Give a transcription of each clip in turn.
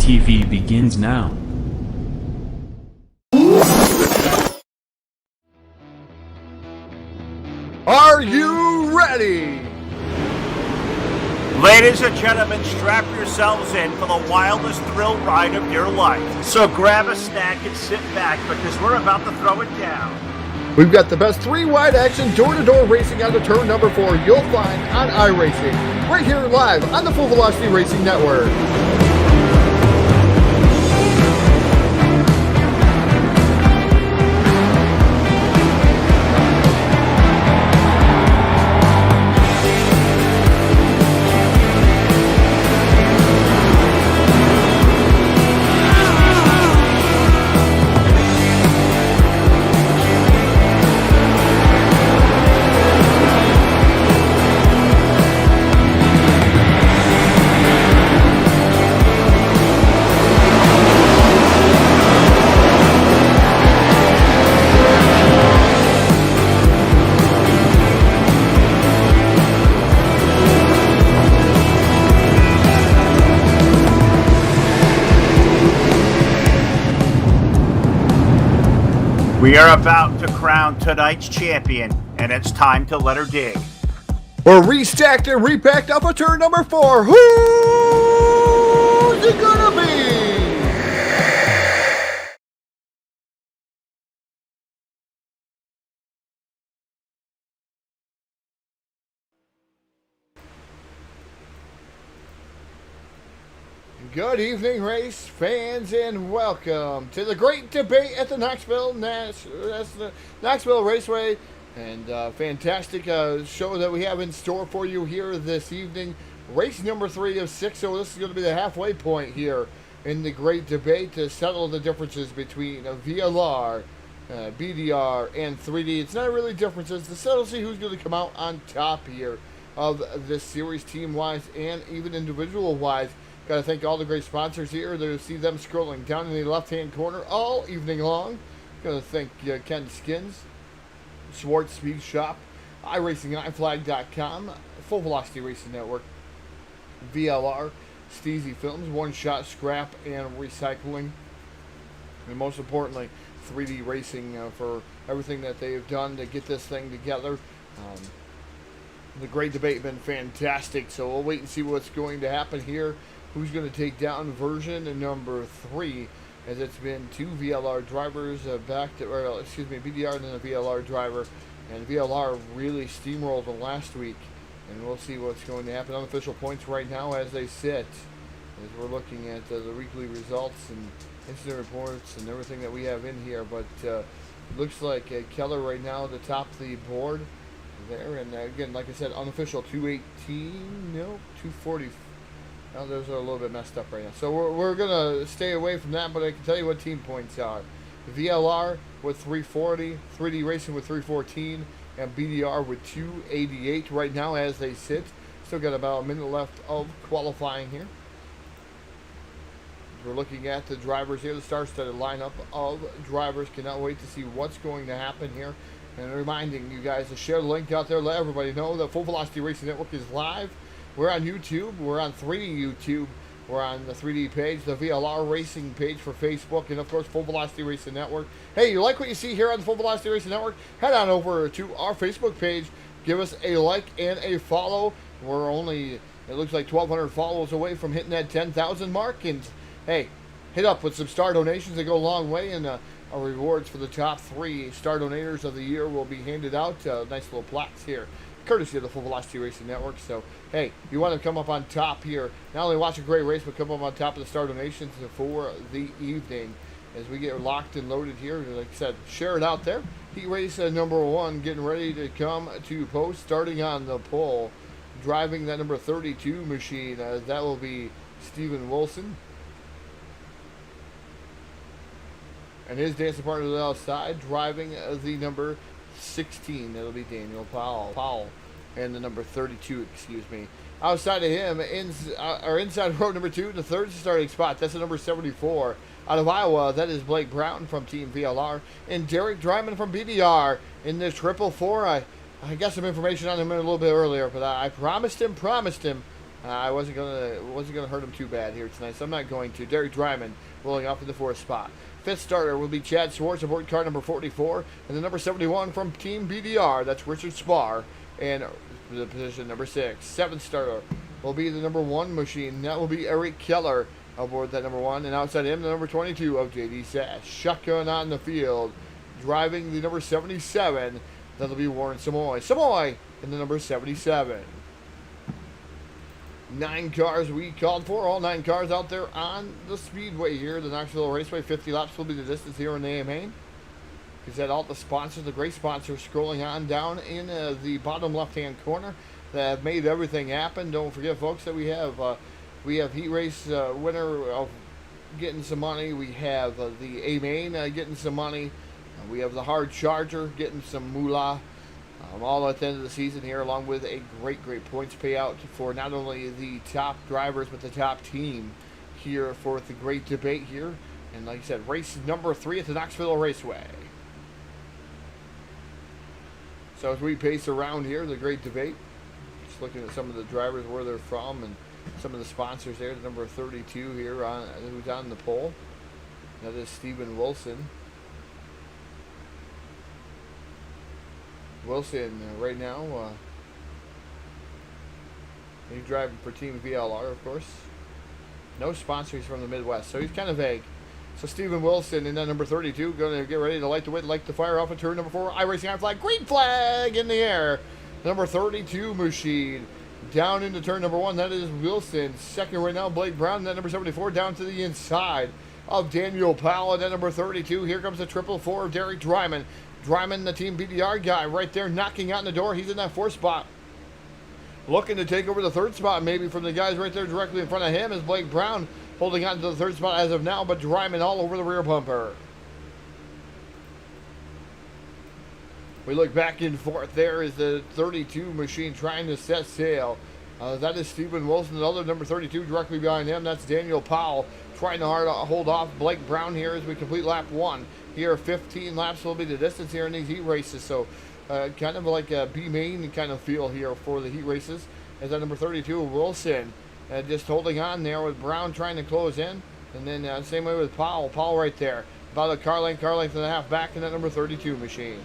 TV begins now. Are you ready? Ladies and gentlemen, strap yourselves in for the wildest thrill ride of your life. So grab a snack and sit back because we're about to throw it down. We've got the best three-wide action door-to-door racing on the turn number 4 you'll find on iRacing, right here live on the Full Velocity Racing Network. We are about to crown tonight's champion, and it's time to let her dig. We're restacked and repacked up for turn number 4. Who's it gonna be? Good evening, race fans, and welcome to the great debate at the Knoxville Raceway, and fantastic show that we have in store for you here this evening. Race number 3 of 6, so this is going to be the halfway point here in the great debate to settle the differences between VLR, BDR, and 3D. It's not really differences. To settle, see who's going to come out on top here of this series, team-wise and even individual-wise. Got to thank all the great sponsors here. There, see them scrolling down in the left-hand corner all evening long. Got to thank Ken Skins, Swarts Speed Shop, IracingIflag.com, Full Velocity Racing Network, VLR, Steezy Films, One Shot Scrap and Recycling, and most importantly, 3D Racing for everything that they have done to get this thing together. The great debate has been fantastic, so we'll wait and see what's going to happen here. Who's going to take down version number 3, as it's been 2 VLR drivers BDR and then a VLR driver, and VLR really steamrolled them last week, and we'll see what's going to happen. Unofficial points right now as they sit, as we're looking at the weekly results and incident reports and everything that we have in here, but it looks like Keller right now at the top of the board there, and again, like I said, unofficial 218, no, 240. Now those are a little bit messed up right now. So we're going to stay away from that, but I can tell you what team points are. VLR with 340, 3D Racing with 314, and BDR with 288 right now as they sit. Still got about a minute left of qualifying here. We're looking at the drivers here, the star-studded lineup of drivers. Cannot wait to see what's going to happen here. And reminding you guys to share the link out there, let everybody know that Full Velocity Racing Network is live. We're on YouTube, we're on 3D YouTube, we're on the 3D page, the VLR Racing page for Facebook, and of course Full Velocity Racing Network. Hey, you like what you see here on the Full Velocity Racing Network? Head on over to our Facebook page, give us a like and a follow. We're only, it looks like 1,200 follows away from hitting that 10,000 mark, and hey, hit up with some star donations. They go a long way, and our rewards for the top 3 star donators of the year will be handed out. Nice little plaques here, courtesy of the Full Velocity Racing Network. So, hey, you want to come up on top here, not only watch a great race, but come up on top of the star donations for the evening as we get locked and loaded here. Like I said, share it out there. Heat race number 1 getting ready to come to post, starting on the pole. Driving that number 32 machine, that will be Steven Wilson. And his dancing partner to the outside, driving the number 16. That'll be Daniel Powell. And the number 32, excuse me. Outside of him, inside row number 2, the third starting spot. That's the number 74. Out of Iowa, that is Blake Brown from Team VLR. And Derek Dryman from BDR in the 444. I got some information on him a little bit earlier, but I promised him I wasn't gonna hurt him too bad here tonight, so I'm not going to. Derek Dryman rolling off in the 4th spot. 5th starter will be Chad Swarts aboard car number 44, and the number 71 from Team BDR. That's Richard Spar, and the position number 6. 7th starter will be the number 1 machine. That will be Eric Keller aboard that number 1, and outside him the number 22 of JD Sash. Shotgun on the field, driving the number 77. That'll be Warren Samoy. Samoy in the number 77. 9 cars we called for. All 9 cars out there on the speedway here, the Knoxville Raceway. 50 laps will be the distance here in the A main. Is that all the sponsors, the great sponsors, scrolling on down in the bottom left-hand corner that have made everything happen. Don't forget, folks, that we have Heat Race winner of getting some money. We have the A main getting some money. We have the Hard Charger getting some moolah. All at the end of the season here, along with a great points payout for not only the top drivers, but the top team here for the great debate here. And like I said, race number 3 at the Knoxville Raceway. So as we pace around here, the great debate, just looking at some of the drivers, where they're from, and some of the sponsors there. The number 32 here, who's on the pole. That is Stephen Wilson. Wilson right now, he's driving for Team VLR, of course. No sponsors from the Midwest, so he's kind of vague. So Stephen Wilson in that number 32, going to get ready to light the way, like to fire off at turn number 4. IracingIflag, green flag in the air. Number 32 machine down into turn number 1. That is Wilson. Second right now, Blake Brown. That number 74 down to the inside of Daniel Powell. And that number 32. Here comes the 444 of Derek Dryman. Dryman, the Team BDR guy, right there knocking on the door. He's in that 4th spot. Looking to take over the 3rd spot, maybe from the guys right there directly in front of him, is Blake Brown holding on to the 3rd spot as of now, but Dryman all over the rear bumper. We look back and forth. There is the 32 machine trying to set sail. That is Stephen Wilson, another number 32 directly behind him. That's Daniel Powell trying to hold off Blake Brown here as we complete lap 1. Here, 15 laps will be the distance here in these heat races. So kind of like a B main kind of feel here for the heat races. As that number 32, Wilson, just holding on there with Brown trying to close in. And then same way with Powell. Powell right there. About a car length and a half back in that number 32 machine.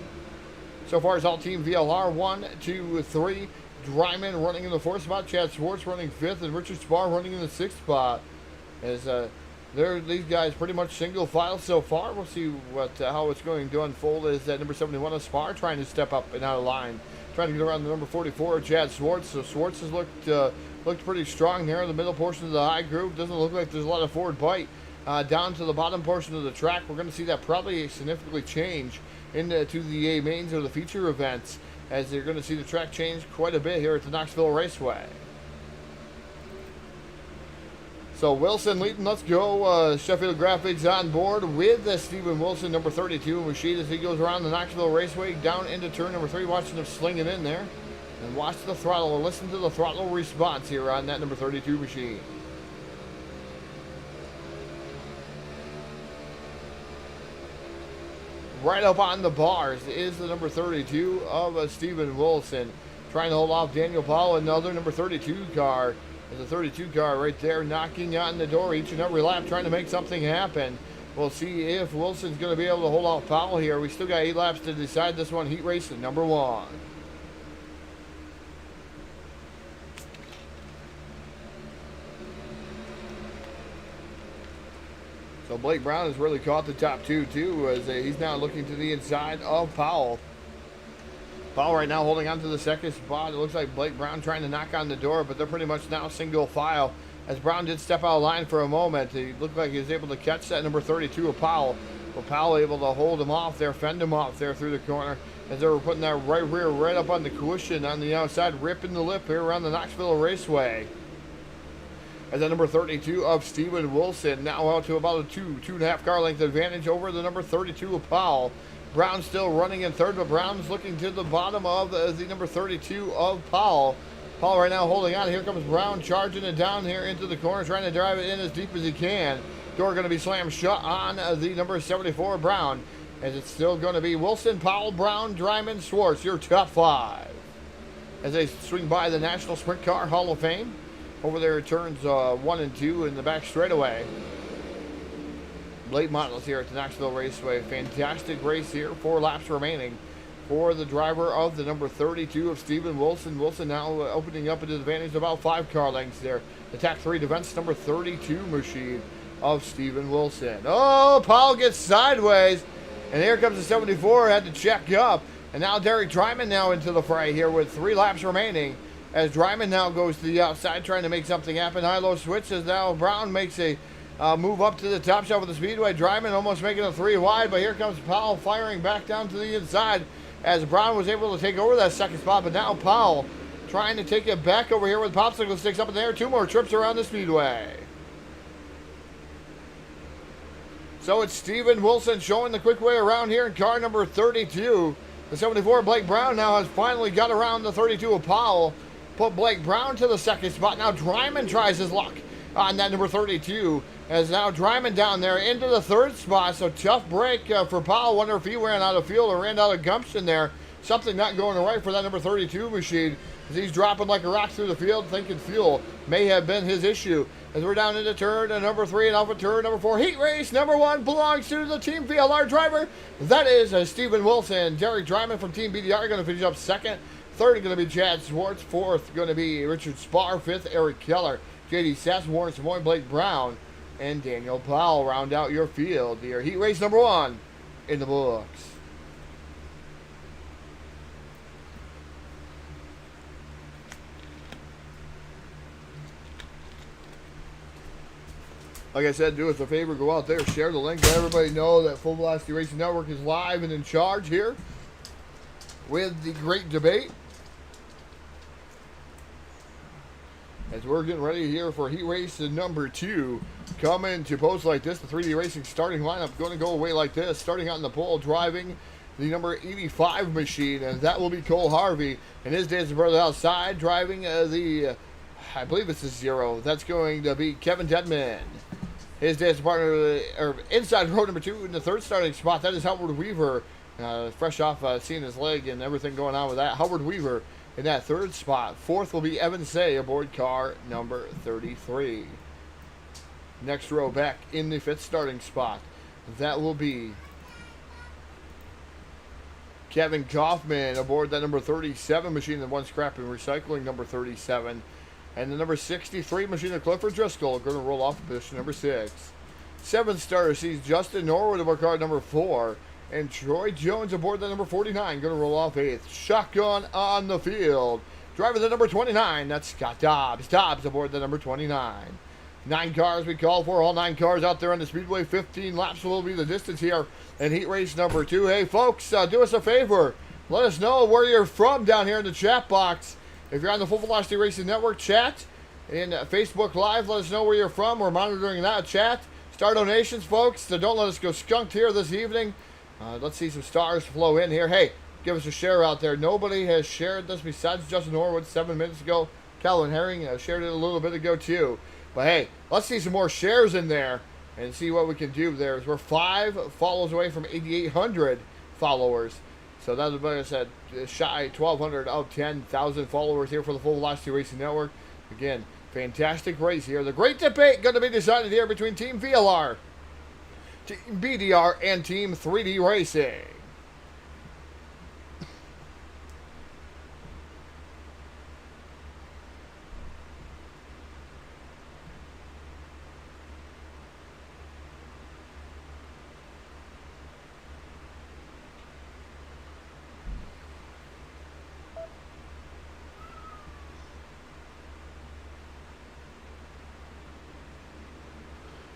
So far as all Team VLR, 1, 2, 3. Dryman running in the 4th spot. Chad Swarts running 5th. And Richard Spar running in the 6th spot. As these guys pretty much single file so far. We'll see how it's going to unfold as that number 71 of Spar trying to step up and out of line. Trying to get around the number 44 of Chad Swarts. So Swarts has looked pretty strong there in the middle portion of the high groove. Doesn't look like there's a lot of forward bite. Down to the bottom portion of the track, we're going to see that probably significantly change into the A mains or the feature events, as you're going to see the track change quite a bit here at the Knoxville Raceway. So Wilson leading, let's go. Sheffield Graphics on board with Stephen Wilson, number 32 machine, as he goes around the Knoxville Raceway down into turn number 3, watching him slinging in there. And watch the throttle, or listen to the throttle response here on that number 32 machine. Right up on the bars is the number 32 of Stephen Wilson. Trying to hold off Daniel Powell, another number 32 car. There's a 32 car right there knocking on the door each and every lap, trying to make something happen. We'll see if Wilson's going to be able to hold off Powell here. We still got 8 laps to decide this one. Heat race number 1. So Blake Brown has really caught the top 2 too, as he's now looking to the inside of Powell. Powell right now holding on to the 2nd spot. It looks like Blake Brown trying to knock on the door, but they're pretty much now single file. As Brown did step out of line for a moment, he looked like he was able to catch that number 32 of Powell. But Powell able to hold him off there, fend him off there through the corner, as they were putting that right rear right up on the cushion on the outside, ripping the lip here around the Knoxville Raceway. As that number 32 of Stephen Wilson now out to about a 2.5 car length advantage over the number 32 of Powell. Brown still running in 3rd, but Brown's looking to the bottom of the number 32 of Powell. Powell right now holding on. Here comes Brown charging it down here into the corner, trying to drive it in as deep as he can. Door going to be slammed shut on the number 74 Brown, as it's still going to be Wilson, Powell, Brown, Dryman, Swarts, your top 5. As they swing by the National Sprint Car Hall of Fame. over there at turns 1 and 2 in the back straightaway. Late models here at the Knoxville Raceway. Fantastic race here. 4 laps remaining for the driver of the number 32 of Steven Wilson. Wilson now opening up at an advantage of about 5 car lengths there. The TAC 3 defense number 32 machine of Steven Wilson. Oh, Powell gets sideways. And here comes the 74. Had to check up. And now Derek Dryman now into the fray here with 3 laps remaining. As Dryman now goes to the outside trying to make something happen. High-low switch as now Brown makes a move up to the top shelf of the speedway. Dryman almost making a 3 wide, but here comes Powell firing back down to the inside as Brown was able to take over that second spot. But now Powell trying to take it back over here with popsicle sticks up in the air. 2 more trips around the speedway. So it's Steven Wilson showing the quick way around here in car number 32. The 74, Blake Brown, now has finally got around the 32 of Powell. Put Blake Brown to the second spot. Now Dryman tries his luck on that number 32. As now Dryman down there into the 3rd spot. So tough break for Powell. Wonder if he ran out of fuel or ran out of gumption there. Something not going right for that number 32 machine. As he's dropping like a rock through the field, thinking fuel may have been his issue. As we're down into turn number 3 and off of turn number 4. Heat race number 1 belongs to the Team VLR driver. That is Steven Wilson. Derek Dryman from Team BDR going to finish up 2nd. 3rd going to be Chad Swarts. 4th going to be Richard Spar. 5th, Eric Keller. JD Sass, Warren Samoy, Blake Brown, and Daniel Powell round out your field. Your heat race number 1 in the books. Like I said, do us a favor, go out there, share the link, let everybody know that Full Velocity Racing Network is live and in charge here with the great debate. As we're getting ready here for heat race number 2, coming to post like this, the 3D Racing starting lineup going to go away like this. Starting out in the pole, driving the number 85 machine, and that will be Cole Harvey. And his dancing brother outside, driving I believe it's a 0. That's going to be Kevin Dedman. His dancing partner, inside row number 2 in the 3rd starting spot, that is Howard Weaver. Fresh off seeing his leg and everything going on with that. Howard Weaver in that 3rd spot. 4th will be Evan Say aboard car number 33. Next row back in the 5th starting spot. That will be Kevin Kaufman aboard that number 37 machine, the one scrap and recycling number 37. And the number 63 machine of Clifford Driscoll going to roll off position number 6. 7th starter sees Justin Norwood aboard car number 4. And Troy Jones aboard the number 49, going to roll off 8th. Shotgun on the field. Driving the number 29, that's Scott Dobbs. Dobbs aboard the number 29. 9 cars we call for, all 9 cars out there on the speedway. 15 laps will be the distance here in heat race number 2. Hey, folks, do us a favor. Let us know where you're from down here in the chat box. If you're on the Full Velocity Racing Network chat and Facebook Live, let us know where you're from. We're monitoring that chat. Star donations, folks. So don't let us go skunked here this evening. Let's see some stars flow in here. Hey, give us a share out there. Nobody has shared this besides Justin Norwood 7 minutes ago. Calvin Herring shared it a little bit ago too. But hey, let's see some more shares in there and see what we can do there. We're 5 follows away from 8,800 followers. So that's about, I said, shy 1,200 of 10,000 followers here for the Full Velocity Racing Network. Again, fantastic race here. The great debate going to be decided here between Team VLR, Team BDR, and Team 3D Racing.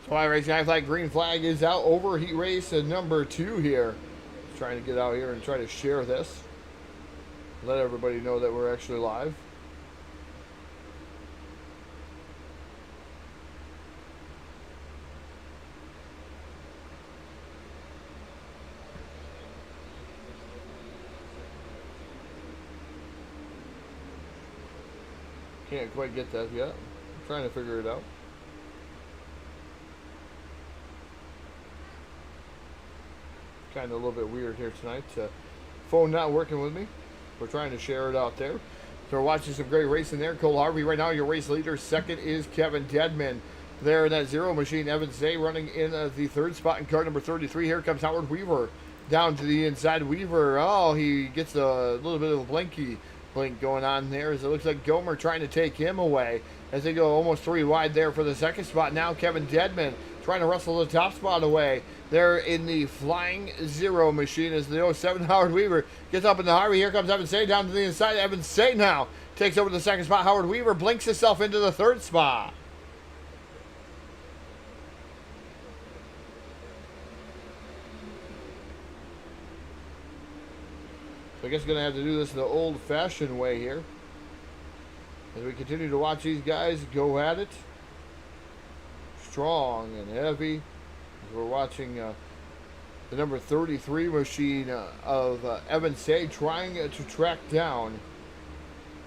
IracingIflag green flag is out over heat race number 2 here. Just trying to get out here and try to share this. Let everybody know that we're actually live. Can't quite get that yet. I'm trying to figure it out. Kind of a little bit weird here tonight. Phone not working with me. We're trying to share it out there. So we're watching some great racing there. Cole Harvey right now, your race leader. Second is Kevin Dedman. There in that zero machine, Evan Zay running in the third spot in car number 33. Here comes Howard Weaver down to the inside. Weaver, oh, he gets a little bit of a blink going on there as it looks like Gomer trying to take him away as they go almost 3 wide there for the second spot. Now Kevin Dedman trying to wrestle the top spot away there in the flying zero machine as the 07 Howard Weaver gets up in the Harvey. Here comes Evan Say down to the inside. Evan Say now takes over the second spot. Howard Weaver blinks himself into the third spot. So I guess we're going to have to do this the old-fashioned way here as we continue to watch these guys go at it. Strong and heavy. As we're watching the number 33 machine of Evan Say trying to track down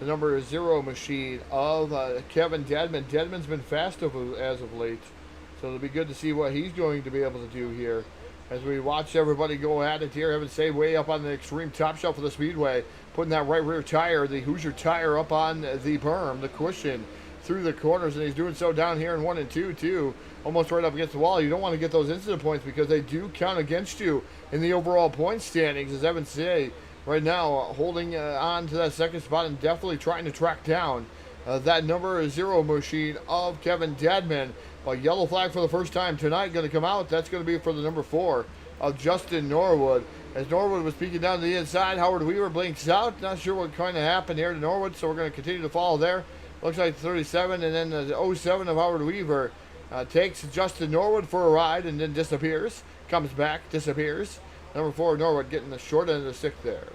the number 0 machine of Kevin Dedman. Dedman's been fast as of late, so it'll be good to see what he's going to be able to do here. As we watch everybody go at it here, Evan Say way up on the extreme top shelf of the speedway, putting that right rear tire, the Hoosier tire, up on the berm, the cushion, through the corners, and he's doing so down here in 1 and 2 too, almost right up against the wall. You don't want to get those incident points because they do count against you in the overall point standings. As Evan Say right now holding on to that second spot and definitely trying to track down that number 0 machine of Kevin Dedman. A yellow flag for the first time tonight going to come out. That's going to be for the number 4 of Justin Norwood. As Norwood was peeking down to the inside, Howard Weaver blinks out. Not sure what kind of happened here to Norwood, so we're going to continue to follow there. Looks like 37, and then the 07 of Howard Weaver takes Justin Norwood for a ride and then disappears. Comes back, disappears. Number 4 Norwood getting the short end of the stick there.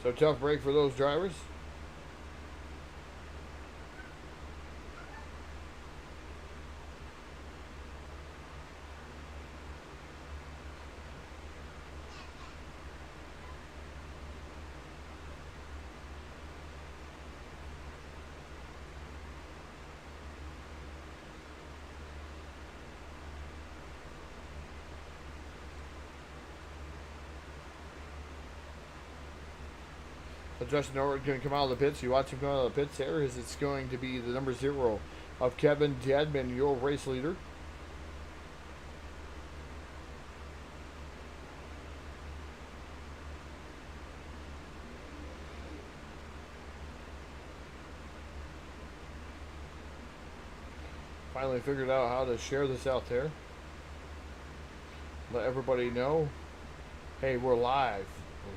So tough break for those drivers. So Justin Norwood going to come out of the pits. You watch him come out of the pits there as it's going to be the number 0 of Kevin Dedman, your race leader. Finally figured out how to share this out there. Let everybody know, hey, we're live.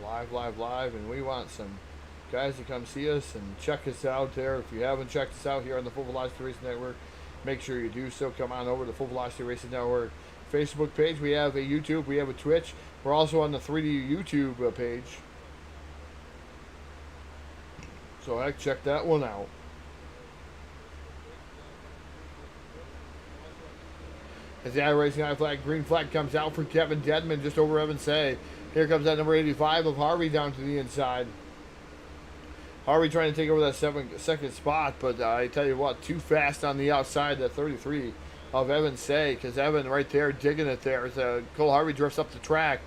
We're live, and we want some guys to come see us and check us out there. If you haven't checked us out here on the Full Velocity Racing Network, make sure you do so. Come on over to the Full Velocity Racing Network Facebook page. We have a YouTube, we have a Twitch. We're also on the 3D YouTube page. So heck, check that one out. As the IracingIflag green flag comes out for Kevin Dedman just over Evan Say. Here comes that number 85 of Harvey down to the inside. Harvey trying to take over that second spot, but I tell you what, too fast on the outside, that 33 of Evan Say, because Evan right there digging it there. As Cole Harvey drifts up the track,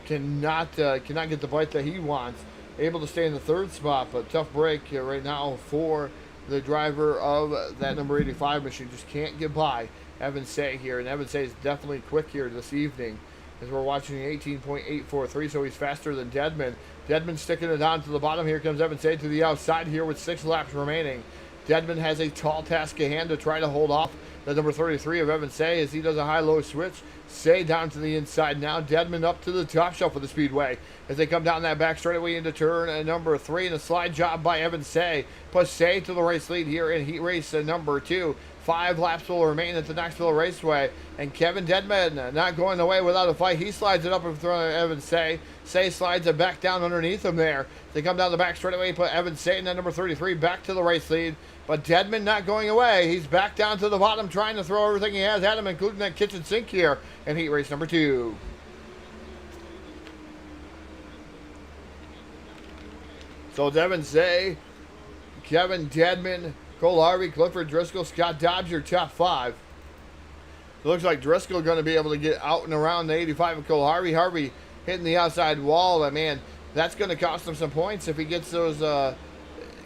cannot get the bite that he wants. Able to stay in the third spot, but tough break right now for the driver of that number 85 machine. Just can't get by Evan Say here, and Evan Say is definitely quick here this evening. As we're watching the 18.843, so he's faster than Dedman. Dedman sticking it down to the bottom. Here comes Evan Say to the outside here with 6 laps remaining. Dedman has a tall task at hand to try to hold off the number 33 of Evan Say as he does a high-low switch. Say down to the inside now. Dedman up to the top shelf of the speedway as they come down that back straightaway into turn number 3. And a slide job by Evan Say puts Say to the race lead here in heat race number 2. 5 laps will remain at the Knoxville Raceway. And Kevin Dedman not going away without a fight. He slides it up in front of Evan Say. Say slides it back down underneath him there. They come down the back straightaway, put Evan Say in that number 33 back to the race lead. But Dedman not going away. He's back down to the bottom trying to throw everything he has at him, including that kitchen sink here in heat race number 2. So it's Evan Say, Kevin Dedman, Cole Harvey, Clifford Driscoll, Scott Dobbs, your top 5. It looks like Driscoll going to be able to get out and around the 85 of Cole Harvey. Harvey hitting the outside wall, but man, that's going to cost him some points if he gets those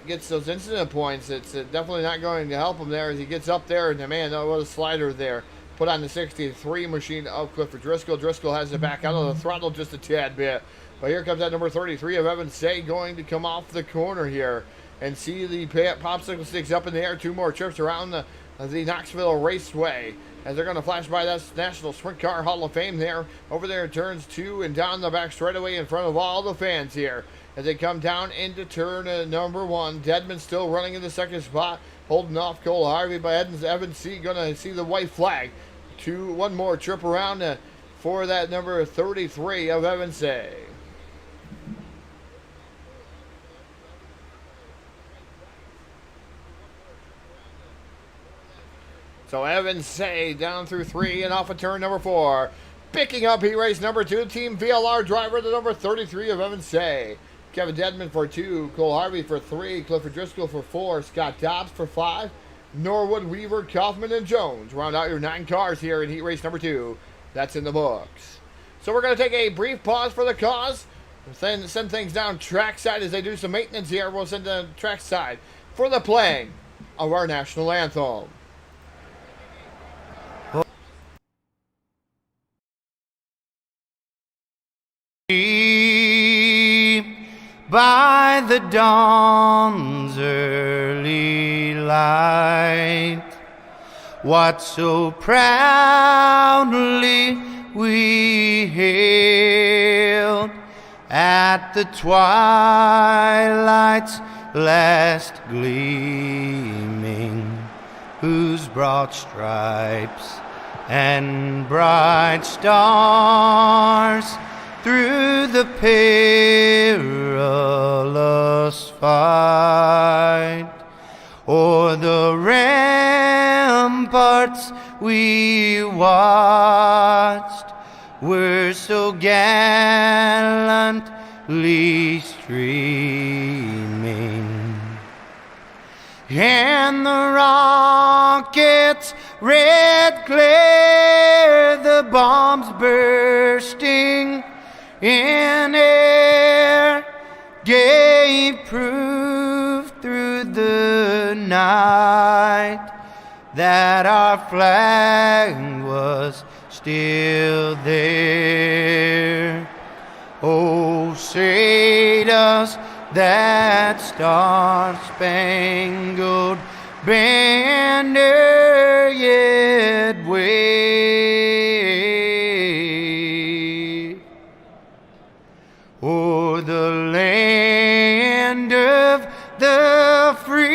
incident points. It's definitely not going to help him there as he gets up there. And man, what a slider there. Put on the 63 machine of Clifford Driscoll. Driscoll has it back out of the throttle just a tad bit. But here comes that number 33 of Evan Say going to come off the corner here and see the popsicle sticks up in the air. 2 more trips around the Knoxville Raceway as they're going to flash by that National Sprint Car Hall of Fame there. Over there turns 2 and down the back straightaway in front of all the fans here as they come down into turn number 1. Deadman still running in the second spot, holding off Cole Harvey, but Evan C going to see the white flag. 1 more trip around for that number 33 of Evan Say. So Evan Say down through 3 and off of turn number 4. Picking up heat race number 2, Team VLR driver, the number 33 of Evan Say. Kevin Deadman for 2, Cole Harvey for 3, Clifford Driscoll for 4, Scott Dobbs for 5, Norwood, Weaver, Kaufman, and Jones. Round out your 9 cars here in heat race number 2. That's in the books. So we're going to take a brief pause for the cause. Send things down trackside as they do some maintenance here. We'll send the trackside for the playing of our national anthem. By the dawn's early light, what so proudly we hailed at the twilight's last gleaming, whose broad stripes and bright stars through the perilous fight, o'er the ramparts we watched, were so gallantly streaming, and the rockets' red glare, the bombs bursting in air, gave proof through the night that our flag was still there. Oh, say does that star-spangled banner yet wave o'er the land of the free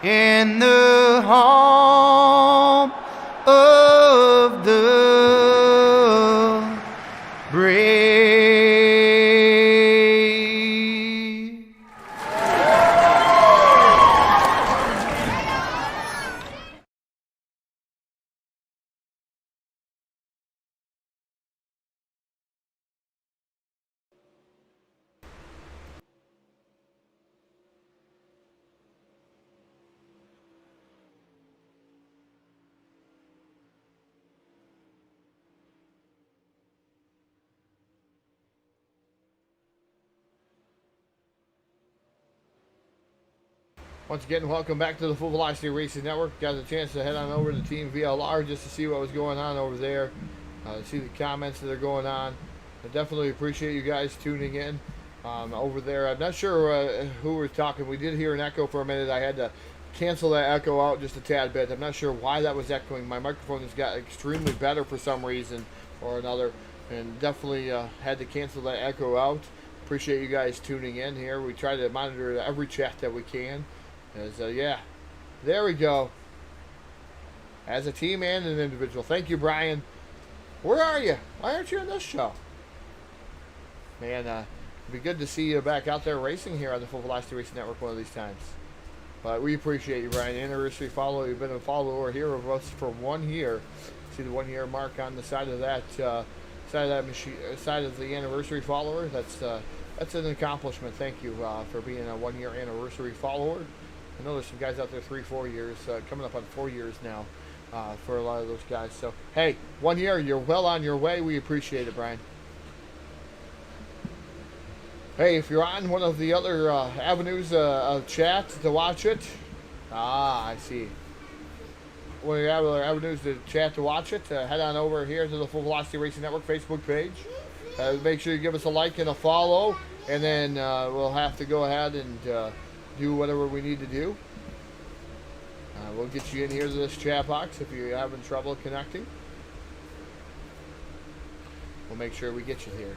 and the home of the brave. Once again, welcome back to the Full Velocity Racing Network. Got a chance to head on over to Team VLR just to see what was going on over there, see the comments that are going on. I definitely appreciate you guys tuning in over there. I'm not sure who was talking. We did hear an echo for a minute. I had to cancel that echo out just a tad bit. I'm not sure why that was echoing. My microphone has got extremely better for some reason or another, and definitely had to cancel that echo out. Appreciate you guys tuning in here. We try to monitor every chat that we can. Yeah, there we go. As a team and an individual. Thank you, Brian. Where are you? Why aren't you on this show? Man, it'd be good to see you back out there racing here on the Full Velocity Racing Network one of these times. But we appreciate you, Brian. Anniversary follow. You've been a follower here of us for 1 year. See the 1 year mark on the side of that machine, side of the anniversary follower. That's an accomplishment. Thank you for being a 1 year anniversary follower. I know there's some guys out there 3-4 years, coming up on 4 years now for a lot of those guys. So, hey, 1 year, you're well on your way. We appreciate it, Brian. Hey, if you're on one of the other avenues of chat to watch it, I see. One of the other avenues to chat to watch it, head on over here to the Full Velocity Racing Network Facebook page. Make sure you give us a like and a follow, and then we'll have to go ahead and do whatever we need to do. We'll get you in here to this chat box if you're having trouble connecting. We'll make sure we get you here.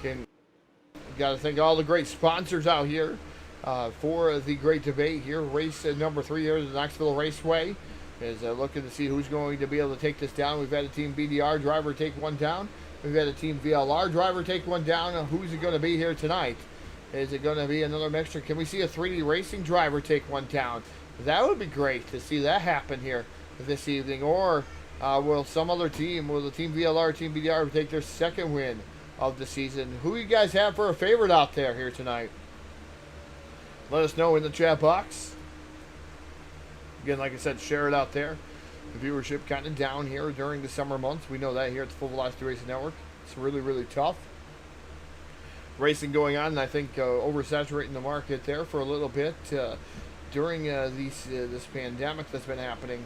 Again, got to thank all the great sponsors out here for the great debate here. Race number 3 here at the Knoxville Raceway is looking to see who's going to be able to take this down. We've had a Team BDR driver take one down. We've had a Team VLR driver take one down. Who's it going to be here tonight? Is it going to be another mixture? Can we see a 3D Racing driver take one down? That would be great to see that happen here this evening. Or will some other team, will the Team VLR, Team BDR take their second win of the season? Who you guys have for a favorite out there here tonight? Let us know in the chat box. Again, like I said, share it out there. The viewership kind of down here during the summer months. We know that here at the Full Velocity Racing Network. It's really, really tough. Racing going on, and I think oversaturating the market there for a little bit during this pandemic that's been happening.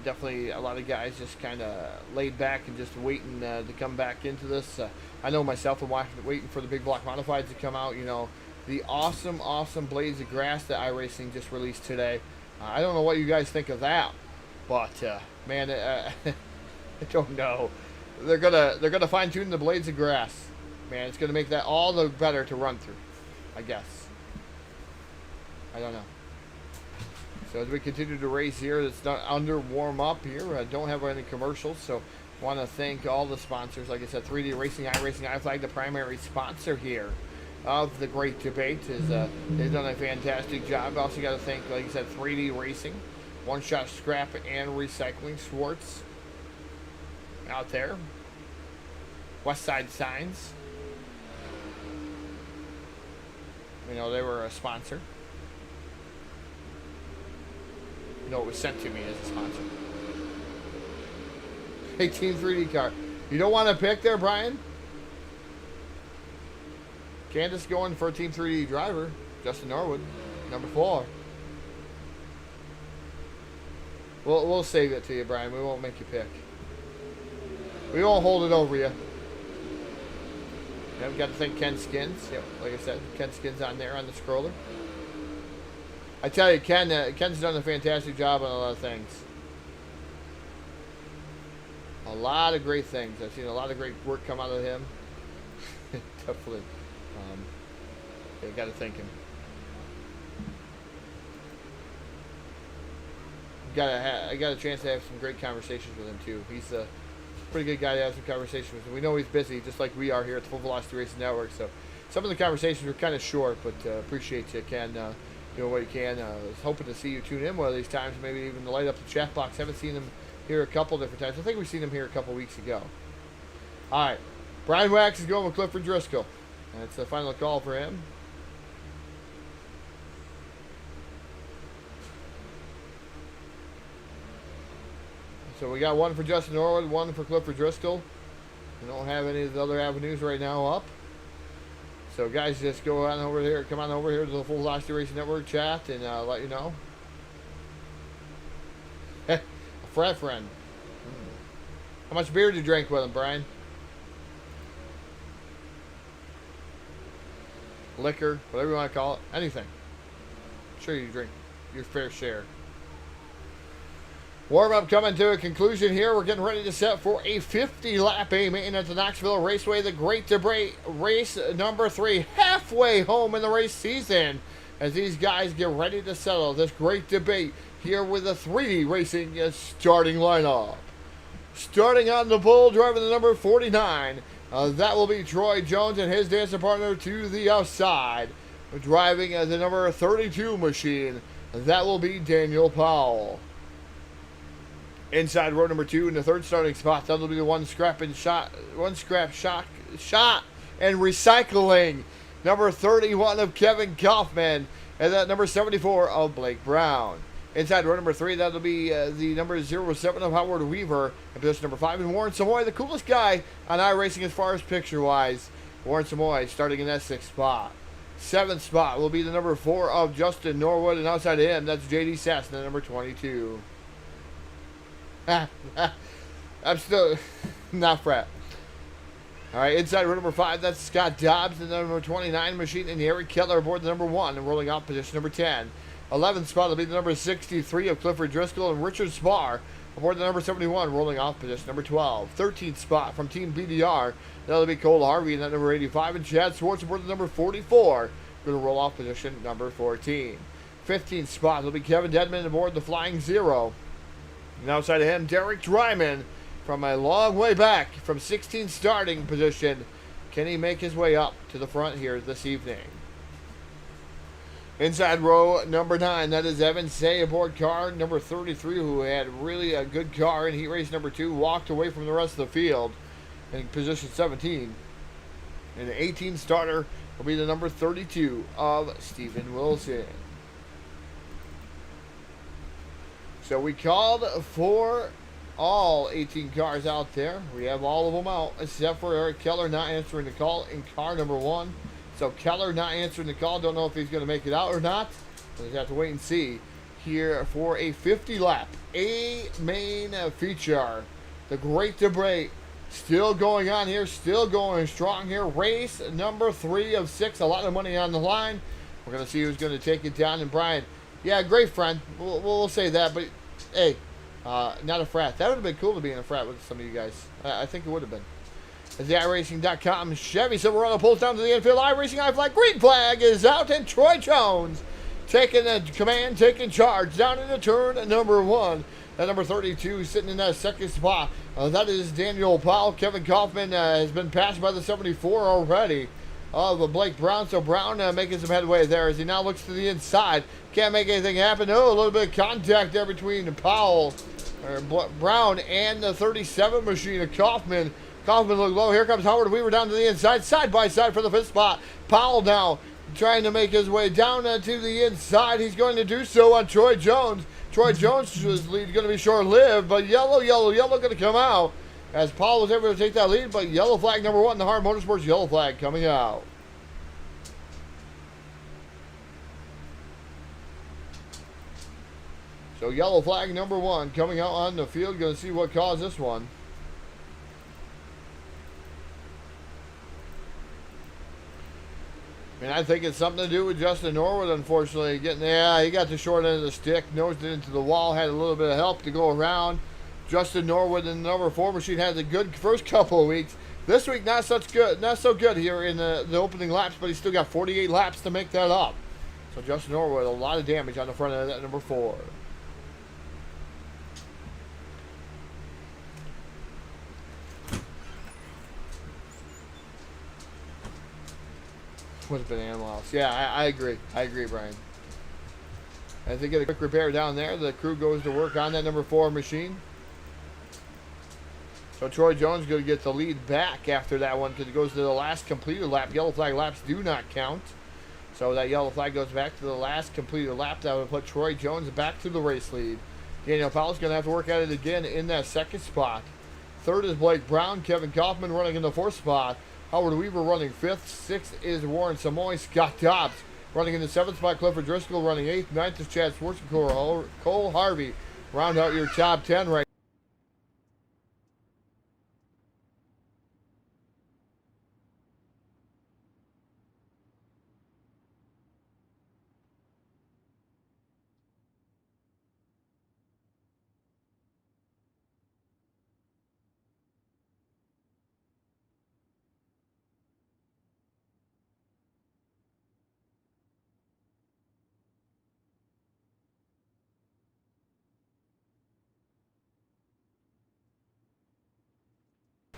Definitely a lot of guys just kind of laid back and just waiting to come back into this. I know myself, I'm waiting for the big block modifieds to come out. You know, the awesome, awesome blades of grass that iRacing just released today. I don't know what you guys think of that, but man, I don't know. They're gonna fine tune the blades of grass. Man, it's gonna make that all the better to run through, I guess. I don't know. So as we continue to race here, it's not under warm up here. I don't have any commercials, so want to thank all the sponsors. Like I said, 3D Racing, IracingIflag, the primary sponsor here of the great debate, is they've done a fantastic job. Also got to thank, like I said, 3D Racing, One Shot Scrap and Recycling, Swarts out there, West Side Signs. You know, they were a sponsor. You know, it was sent to me as a sponsor. Hey, Team 3D car. You don't want to pick there, Brian? Candace going for a Team 3D driver. Justin Norwood, number 4. We'll save it to you, Brian. We won't make you pick. We won't hold it over you. Yeah, we've got to thank Ken Skins. Yep, like I said, Ken Skins on there on the scroller. I tell you, Ken's done a fantastic job on a lot of things. A lot of great things. I've seen a lot of great work come out of him. Definitely. I got to thank him. I got a chance to have some great conversations with him too. He's a pretty good guy to have some conversations with. And we know he's busy, just like we are here at the Full Velocity Racing Network. So some of the conversations were kind of short, but appreciate you, Ken. Doing what you can. I was hoping to see you tune in one of these times, maybe even to light up the chat box. Haven't seen him here a couple different times. I think we've seen him here a couple weeks ago. All right. Brian Wax is going with Clifford Driscoll. That's the final call for him. So we got one for Justin Norwood, one for Clifford Driscoll. We don't have any of the other avenues right now up. So guys, just go on over here, come on over here to the Full Velocity Racing Network chat and let you know. A frat friend. How much beer did you drink with him, Brian? Liquor, whatever you want to call it. Anything. I'm sure you drink your fair share. Warm-up coming to a conclusion here. We're getting ready to set for a 50-lap main at the Knoxville Raceway. The Great Debate race number 3, halfway home in the race season, as these guys get ready to settle this great debate here with the 3D Racing starting lineup. Starting on the pole, driving the number 49. That will be Troy Jones and his dancing partner to the outside. Driving the number 32 machine. That will be Daniel Powell. Inside row number 2 in the third starting spot, that'll be the one scrap shot and recycling. Number 31 of Kevin Kaufman, and that number 74 of Blake Brown. Inside row number 3, that'll be the number 07 of Howard Weaver. And position number 5 is Warren Samoy, the coolest guy on iRacing as far as picture-wise. Warren Samoy starting in that 6th spot. 7th spot will be the number 4 of Justin Norwood, and outside of him, that's J.D. Sassner, number 22. I'm still not fret. All right, inside row number 5, that's Scott Dobbs, the number 29 machine, and Eric Keller aboard the number 1, and rolling out position number 10. 11th spot will be the number 63 of Clifford Driscoll, and Richard Spar aboard the number 71, rolling off position number 12. 13th spot from Team BDR, that'll be Cole Harvey, and that number 85, and Chad Swarts aboard the number 44, going to roll off position number 14. 15th spot will be Kevin Dedman aboard the Flying Zero. And outside of him, Derek Dryman from a long way back from 16th starting position. Can he make his way up to the front here this evening? Inside row number 9, that is Evan Say aboard car number 33, who had really a good car in heat race number 2, walked away from the rest of the field in position 17. And the 18 starter will be the number 32 of Stephen Wilson. So we called for all 18 cars out there. We have all of them out, except for Eric Keller not answering the call in car number 1. So Keller not answering the call. Don't know if he's going to make it out or not. We'll just have to wait and see here for a 50-lap A-main feature. The Great Debate still going on here, still going strong here. Race number 3 of 6. A lot of money on the line. We're going to see who's going to take it down. And Brian, yeah, great friend. We'll say that. But, hey, not a frat. That would have been cool to be in a frat with some of you guys. I think it would have been. As the iRacing.com Chevy Silverado pulls down to the infield, IracingIflag green flag is out, and Troy Jones taking the command, taking charge down into turn number 1. That number 32 sitting in that 2nd spot. That is Daniel Powell. Kevin Kaufman has been passed by the 74 already of Blake Brown. So Brown making some headway there as he now looks to the inside. Can't make anything happen. Oh, a little bit of contact there between Brown and the 37 machine of Kaufman. Kaufman looked low. Here comes Howard Weaver down to the inside, side by side for the 5th spot. Powell now trying to make his way down to the inside. He's going to do so on Troy Jones. Troy Jones' lead is going to be short-lived, but yellow going to come out as Powell was able to take that lead, but yellow flag number 1, the Hard Motorsports yellow flag coming out. So yellow flag number 1 coming out on the field. Going to see what caused this one. And I think it's something to do with Justin Norwood, unfortunately. He got the short end of the stick, nosed it into the wall, had a little bit of help to go around. Justin Norwood in the number 4 machine had a good first couple of weeks. This week, not so good here in the opening laps, but he's still got 48 laps to make that up. So Justin Norwood, a lot of damage on the front end of that number 4. Would have been animal house. Yeah, I agree. I agree, Brian. As they get a quick repair down there, the crew goes to work on that number 4 machine. So Troy Jones going to get the lead back after that one because it goes to the last completed lap. Yellow flag laps do not count. So that yellow flag goes back to the last completed lap. That would put Troy Jones back to the race lead. Daniel Powell's going to have to work at it again in that 2nd spot. 3rd is Blake Brown. Kevin Kaufman running in the 4th spot. Howard Weaver running 5th. 6th is Warren Samoy. Scott Dobbs running in the 7th spot. Clifford Driscoll running 8th. 9th is Chad Swarts and Cole Harvey. Round out your top 10 right.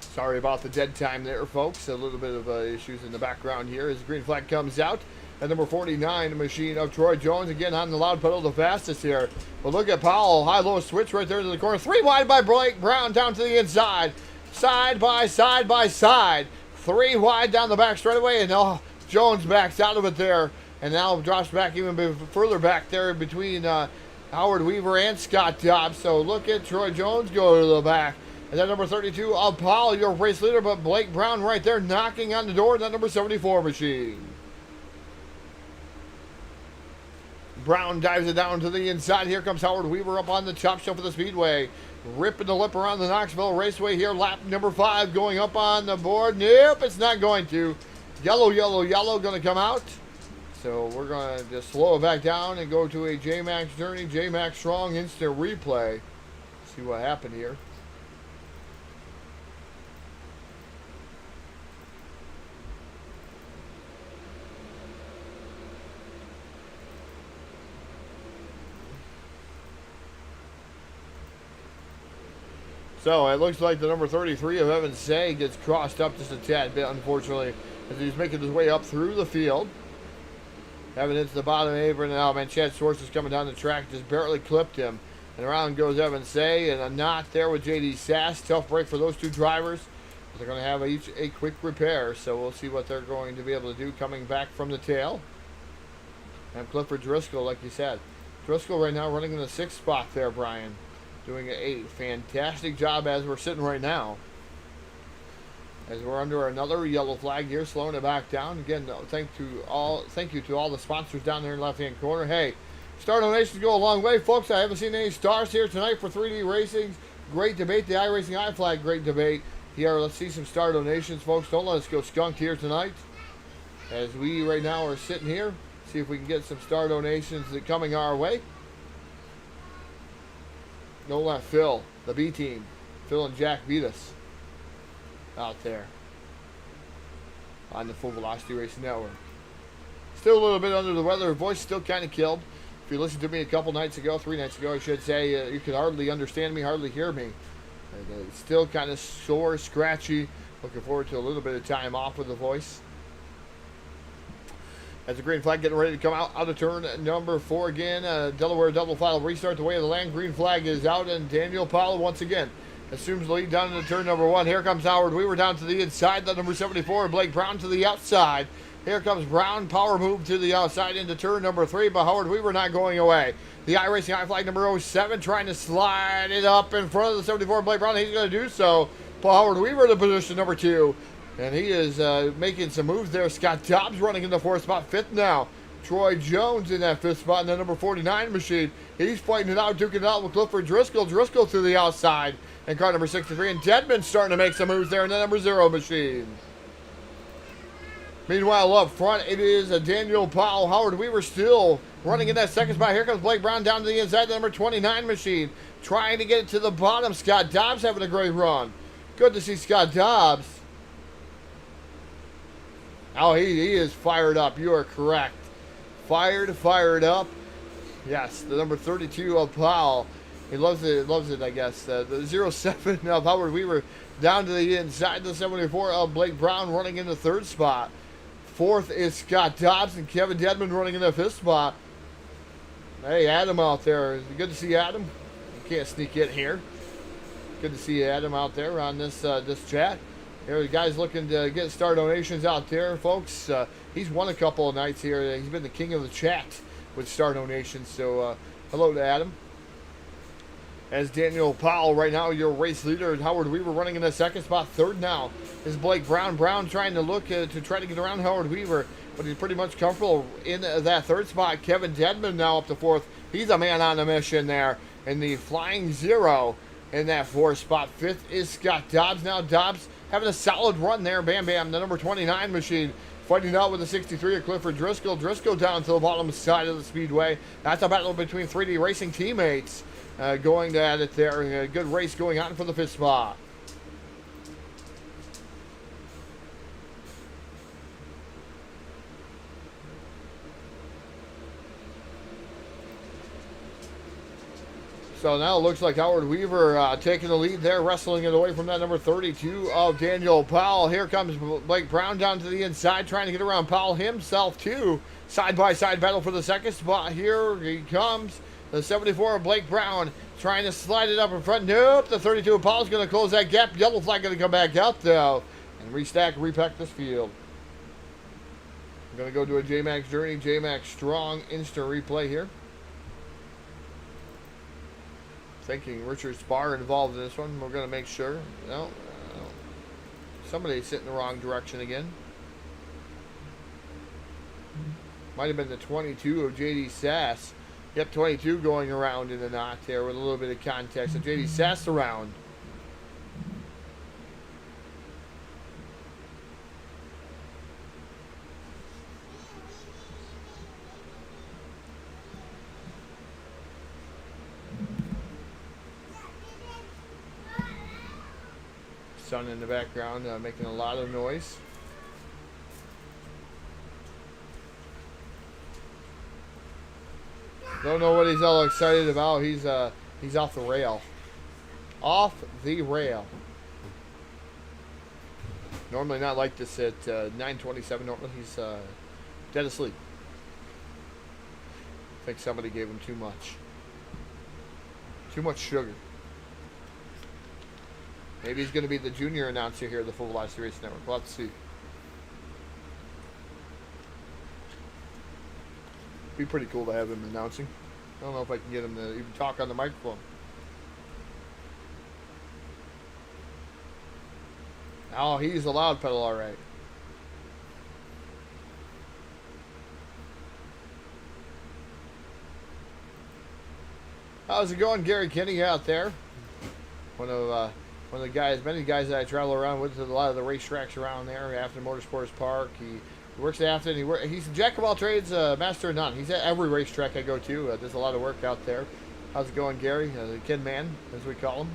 Sorry about the dead time there, folks. A little bit of issues in the background here as the green flag comes out. At number 49, the machine of Troy Jones, again on the loud pedal, the fastest here. But look at Powell, high-low switch right there to the corner. 3 wide by Blake Brown down to the inside. Side by side by side. 3 wide down the back straightaway, and now Jones backs out of it there. And now drops back even further back there between Howard Weaver and Scott Dobbs. So look at Troy Jones go to the back. And then number 32, Powell, your race leader, but Blake Brown right there knocking on the door. That number 74 machine. Brown dives it down to the inside. Here comes Howard Weaver up on the chop shelf of the speedway. Ripping the lip around the Knoxville Raceway here. Lap number 5 going up on the board. Nope, it's not going to. Yellow, yellow, yellow going to come out. So we're going to just slow it back down and go to a J-Max journey. J-Max Strong instant replay. See what happened here. So it looks like the number 33 of Evan Say gets crossed up just a tad bit, unfortunately, as he's making his way up through the field. Evan hits the bottom apron, and now man, Chad Swarts is coming down the track, just barely clipped him. And around goes Evan Say, and a knot there with JD Sass. Tough break for those two drivers. But they're going to have each a quick repair, so we'll see what they're going to be able to do coming back from the tail. And Clifford Driscoll, like you said. Driscoll right now running in the 6th spot there, Brian. Doing a fantastic job as we're sitting right now. As we're under another yellow flag here, slowing it back down. Again, thank you to all the sponsors down there in the left-hand corner. Hey, star donations go a long way, folks. I haven't seen any stars here tonight for 3D Racing. Great debate. The IracingIflag, great debate. Here, let's see some star donations, folks. Don't let us go skunked here tonight. As we right now are sitting here, see if we can get some star donations coming our way. No left, Phil, the B team. Phil and Jack beat us out there on the Full Velocity Racing Network. Still a little bit under the weather. Voice still kind of killed. If you listened to me a couple nights ago, 3 nights ago, I should say, you could hardly understand me, hardly hear me. Still kind of sore, scratchy. Looking forward to a little bit of time off with the voice. As the green flag getting ready to come out of turn number 4 again. Delaware double file restart the way of the land. Green flag is out, and Daniel Powell once again assumes the lead down into turn number 1. Here comes Howard Weaver down to the inside. The number 74, Blake Brown to the outside. Here comes Brown, power move to the outside into turn number 3, but Howard Weaver not going away. The IracingIflag number 07 trying to slide it up in front of the 74, Blake Brown. He's going to do so. Paul Howard Weaver to position number 2. And he is making some moves there. Scott Dobbs running in the 4th spot, 5th now. Troy Jones in that 5th spot in the number 49 machine. He's fighting it out, duking it out with Clifford Driscoll. Driscoll to the outside. And car number 63. And Deadman starting to make some moves there in the number 0 machine. Meanwhile, up front, it is Daniel Powell. Howard Weaver still running in that 2nd spot. Here comes Blake Brown down to the inside, the number 29 machine. Trying to get it to the bottom. Scott Dobbs having a great run. Good to see Scott Dobbs. Oh, he is fired up. You are correct. Fired up. Yes, the number 32 of Powell. He loves it, I guess. The 07 of Howard Weaver down to the inside. The 74 of Blake Brown running in the 3rd spot. 4th is Scott Dobbs and Kevin Dedman running in the 5th spot. Hey, Adam out there. Good to see Adam. You can't sneak in here. Good to see Adam out there on this chat. Here, the guy's looking to get star donations out there, folks. He's won a couple of nights here. He's been the king of the chat with star donations. So, hello to Adam. As Daniel Powell right now, your race leader, Howard Weaver running in the 2nd spot. 3rd now is Blake Brown. Brown trying to look to try to get around Howard Weaver, but he's pretty much comfortable in that 3rd spot. Kevin Dedman now up to 4th. He's a man on a mission there in the flying 0 in that 4th spot. 5th is Scott Dobbs. Now Dobbs having a solid run there. Bam, bam. The number 29 machine fighting out with the 63 of Clifford Driscoll. Driscoll down to the bottom side of the speedway. That's a battle between 3D Racing teammates going at it there. A good race going on for the 5th spot. So now it looks like Howard Weaver taking the lead there, wrestling it away from that number 32 of Daniel Powell. Here comes Blake Brown down to the inside, trying to get around Powell himself too. Side-by-side battle for the second spot. Here he comes. The 74 of Blake Brown trying to slide it up in front. Nope, the 32 of Powell's going to close that gap. Yellow flag going to come back out though and repack this field. I'm going to go to a J-Max journey. J-Max strong instant replay here. Thinking Richard Spar involved in this one. We're going to make sure. No. Somebody's sitting the wrong direction again. Might have been the 22 of JD Sass. Yep, 22 going around in the knot there with a little bit of context. So JD Sass around. Sun in the background making a lot of noise. Don't know what he's all excited about. He's off the rail. Off the rail. Normally not like this at 9:27. Normally he's dead asleep. I think somebody gave him too much. Too much sugar. Maybe he's going to be the junior announcer here at the Full Velocity Racing Network. We'll have to see. Be pretty cool to have him announcing. I don't know if I can get him to even talk on the microphone. Oh, he's a loud pedal, all right. How's it going, Gary Kenny out there? One of the guys, many guys that I travel around with, to a lot of the racetracks around there. Afton Motorsports Park, he works at Afton. He's a jack of all trades, master of none. He's at every racetrack I go to. Does a lot of work out there. How's it going, Gary? The Kid Man, as we call him.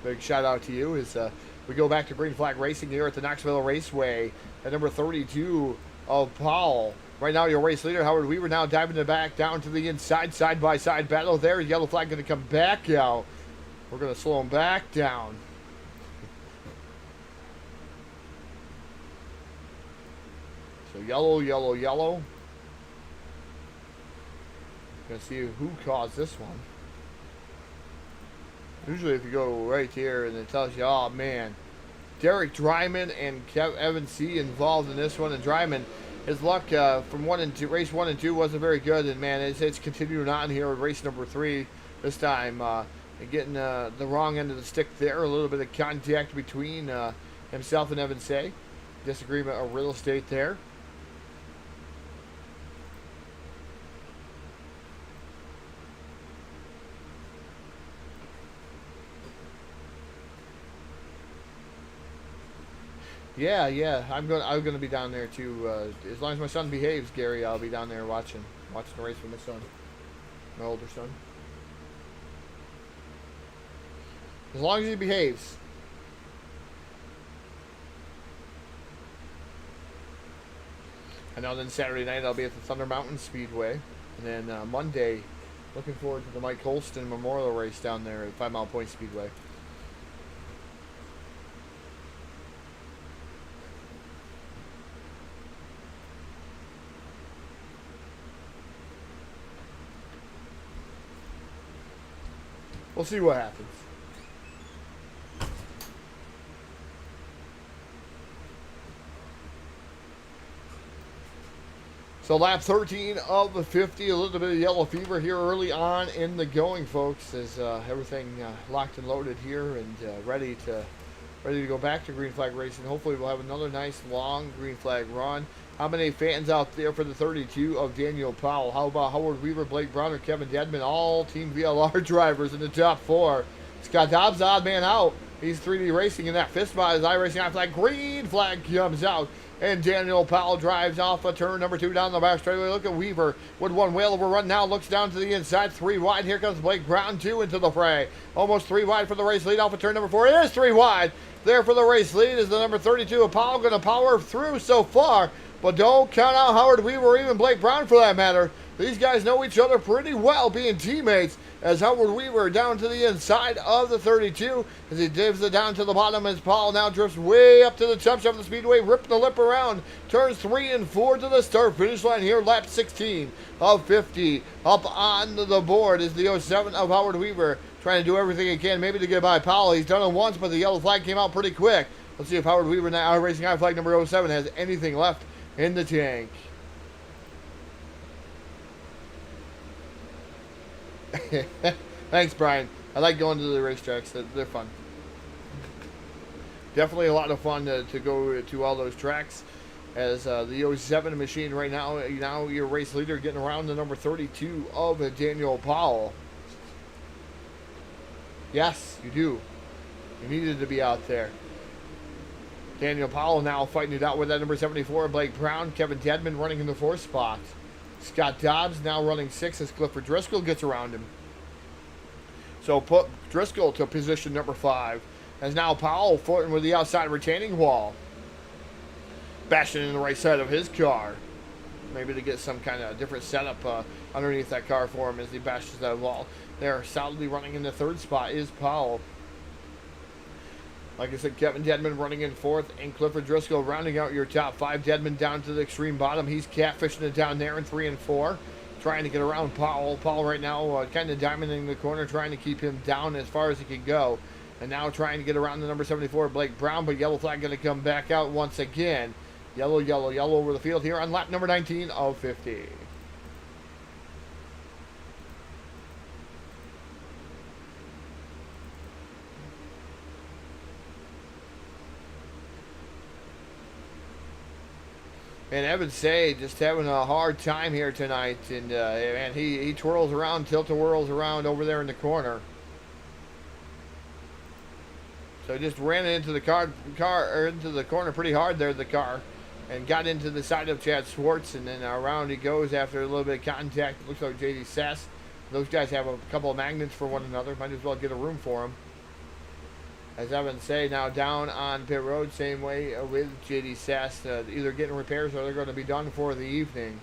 Big shout out to you. We go back to Green Flag Racing here at the Knoxville Raceway at number 32 of Powell. Right now, your race leader, Howard Weaver, now diving the back down to the inside, side-by-side battle there. Yellow flag going to come back out. We're going to slow him back down. So yellow, yellow, yellow. Going to see who caused this one. Usually if you go right here and it tells you, oh man, Derek Dryman and Kev Evans C involved in this one. And Dryman, his luck from race 1 and 2 wasn't very good. And man, it's continuing on here with race number 3 this time. Getting the wrong end of the stick there. A little bit of contact between himself and Evan Say. Disagreement of real estate there. Yeah. I'm gonna be down there too. As long as my son behaves, Gary, I'll be down there watching the race with my son, my older son. As long as he behaves. And now then Saturday night I'll be at the Thunder Mountain Speedway. And then Monday, looking forward to the Mike Holston Memorial Race down there at 5 Mile Point Speedway. We'll see what happens. So lap 13 of the 50, a little bit of yellow fever here early on in the going, folks, as everything locked and loaded here and ready to go back to Green Flag Racing. Hopefully we'll have another nice long Green Flag run. How many fans out there for the 32 of Daniel Powell? How about Howard Weaver, Blake Brown, or Kevin Dedman? All Team VLR drivers in the top 4. Scott Dobbs, odd man out. He's 3D Racing in that fifth spot as IracingIflag Green Flag comes out. And Daniel Powell drives off a turn number 2 down the back straightaway. Look at Weaver with one whale over run now. Looks down to the inside. 3 wide. Here comes Blake Brown 2 into the fray. Almost 3 wide for the race lead off of turn number 4. It is 3 wide. There for the race lead is the number 32 of Powell. Going to power through so far. But don't count out Howard Weaver or even Blake Brown for that matter. These guys know each other pretty well, being teammates, as Howard Weaver down to the inside of the 32 as he dives it down to the bottom as Paul now drifts way up to the top of the speedway, ripping the lip around, turns 3 and 4 to the start finish line here, lap 16 of 50. Up on the board is the 07 of Howard Weaver, trying to do everything he can maybe to get by Powell. He's done it once, but the yellow flag came out pretty quick. Let's see if Howard Weaver, now IracingIflag number 07, has anything left in the tank. Thanks, Brian. I like going to the racetracks. They're fun. Definitely a lot of fun to go to all those tracks. As the 07 machine right now your race leader getting around the number 32 of Daniel Powell. Yes, you do. You needed to be out there. Daniel Powell now fighting it out with that number 74, Blake Brown. Kevin Dedman running in the 4th spot. Scott Dobbs now running 6 as Clifford Driscoll gets around him. So put Driscoll to position number 5. As now Powell flirting with the outside retaining wall. Bashing in the right side of his car. Maybe to get some kind of different setup underneath that car for him as he bashes that wall. There, solidly running in the 3rd spot is Powell. Like I said, Kevin Dedman running in 4th, and Clifford Driscoll rounding out your top 5. Dedman down to the extreme bottom. He's catfishing it down there in 3 and 4, trying to get around Powell. Powell right now kind of diamonding the corner, trying to keep him down as far as he can go. And now trying to get around the number 74, Blake Brown, but yellow flag going to come back out once again. Yellow, yellow, yellow over the field here on lap number 19 of 50. And Evan Say just having a hard time here tonight, and man, he twirls around, tilt-a-whirls around over there in the corner. So just ran into the car or into the corner pretty hard there, the car, and got into the side of Chad Swarts, and then around he goes after a little bit of contact. It looks like JD Sass. Those guys have a couple of magnets for one another. Might as well get a room for them. As Evan Say now down on pit road, same way with JD Sass, either getting repairs or they're going to be done for the evening.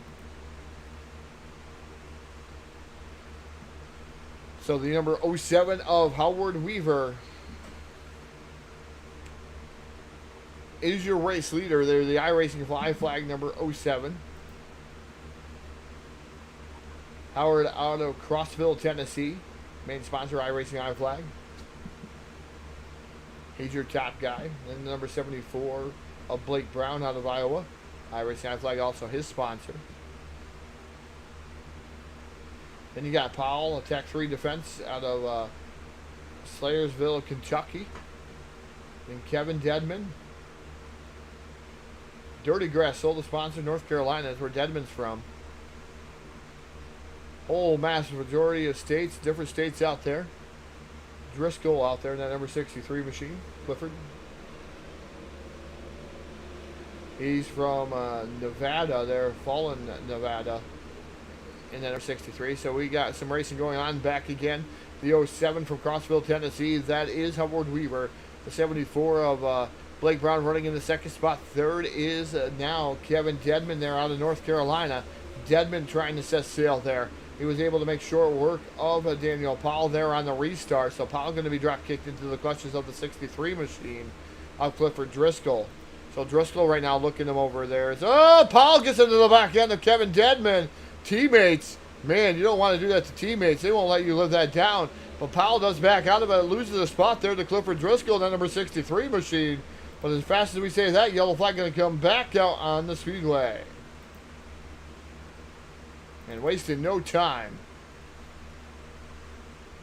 So the number 07 of Howard Weaver is your race leader. They're the IracingIflag number 07. Howard out of Crossville, Tennessee. Main sponsor, IracingIflag. He's your top guy. Then the number 74 of Blake Brown out of Iowa. IracingIflag also his sponsor. Then you got Powell, Attack 3 Defense out of Slayersville, Kentucky. Then Kevin Dedman. Dirty Grass, sole sponsor, North Carolina is where Dedman's from. Whole massive majority of states, different states out there. Driscoll out there in that number 63 machine, Clifford. He's from Nevada there, Fallen, Nevada, in that number 63. So we got some racing going on back again. The 07 from Crossville, Tennessee, that is Howard Weaver. The 74 of Blake Brown running in the 2nd spot. 3rd is now Kevin Dedman there out of North Carolina. Dedman trying to set sail there. He was able to make short work of Daniel Powell there on the restart. So Powell going to be drop kicked into the clutches of the 63 machine of Clifford Driscoll. So Driscoll right now looking him over there. Oh, Powell gets into the back end of Kevin Dedman. Teammates, man, you don't want to do that to teammates. They won't let you live that down. But Powell does back out of it, loses the spot there to Clifford Driscoll, that number 63 machine. But as fast as we say that, yellow flag going to come back out on the speedway. And wasting no time.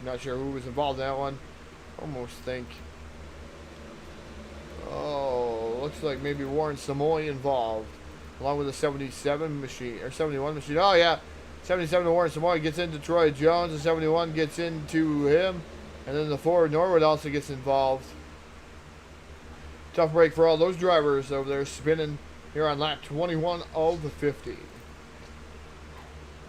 Not sure who was involved in that one. Almost think. Oh, looks like maybe Warren Samoy involved. Along with the 77 machine, or 71 machine. Oh, yeah. 77 to Warren Samoy gets into Troy Jones. The 71 gets into him. And then the 4 Norwood also gets involved. Tough break for all those drivers over there spinning here on lap 21 of the 50.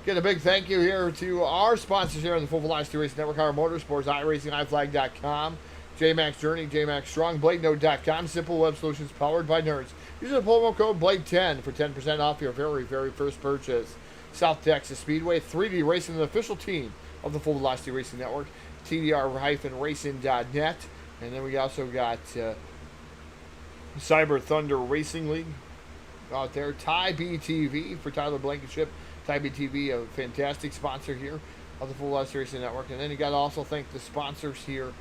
Get a big thank you here to our sponsors here on the Full Velocity Racing Network, our Motorsports, IracingIflag.com, JMax Journey, JMax Strong, BladeNode.com, Simple Web Solutions powered by nerds. Use the promo code BLADE10 for 10% off your very, very first purchase. South Texas Speedway. 3D Racing, the official team of the Full Velocity Racing Network. TDR-Racing.net. And then we also got Cyber Thunder Racing League out there. Ty BTV for Tyler Blankenship. Ty BTV, a fantastic sponsor here of the Full Velocity Racing Network. And then you got to also thank the sponsors here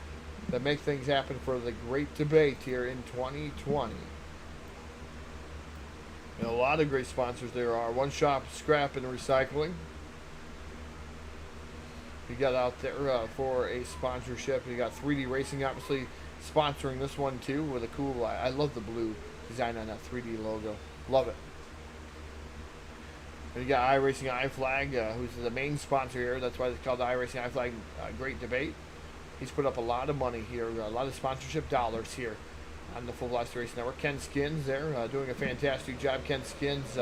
that make things happen for the great debate here in 2020. And a lot of great sponsors there are. One Shop Scrap and Recycling. You got out there for a sponsorship. You got 3D Racing obviously sponsoring this one too with a cool, I love the blue design on that 3D logo. Love it. And you got IracingIflag, who's the main sponsor here. That's why it's called the IracingIflag Great Debate. He's put up a lot of money here, a lot of sponsorship dollars here on the Full Velocity Racing Network. Ken Skins there, doing a fantastic job. Ken Skins,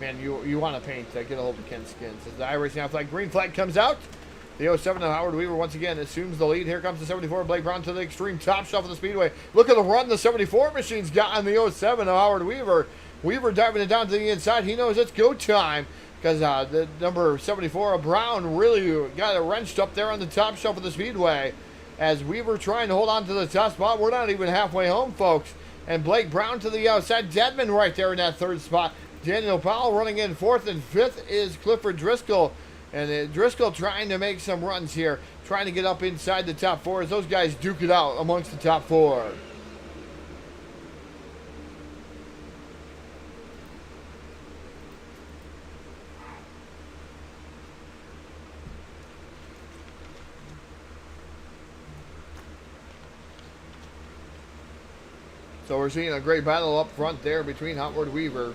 man, you want to paint, get a hold of Ken Skins. As the IracingIflag green flag comes out, the 07 of Howard Weaver once again assumes the lead. Here comes the 74, Blake Brown to the extreme top shelf of the speedway. Look at the run the 74 machine's got on the 07 of Howard Weaver. Weaver diving it down to the inside. He knows it's go time because the number 74 of Brown really got it wrenched up there on the top shelf of the speedway. As Weaver trying to hold on to the top spot. We're not even halfway home, folks. And Blake Brown to the outside. Deadman right there in that third spot. Daniel Powell running in fourth, and fifth is Clifford Driscoll. And Driscoll trying to make some runs here, trying to get up inside the top four as those guys duke it out amongst the top four. So we're seeing a great battle up front there between Howard Weaver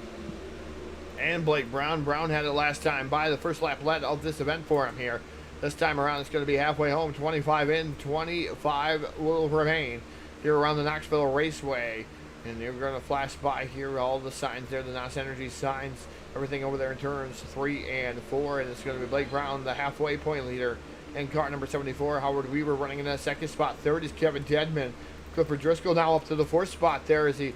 and Blake Brown. Brown had it last time by the first lap led of this event for him here. This time around it's going to be halfway home, 25 in, 25 will remain here around the Knoxville Raceway. And you're going to flash by here all the signs there, the NOS Energy signs, everything over there in turns 3 and 4. And it's going to be Blake Brown, the halfway point leader, and car number 74. Howard Weaver running in that second spot. Third is Kevin Deadman. Clifford Driscoll now up to the fourth spot there as he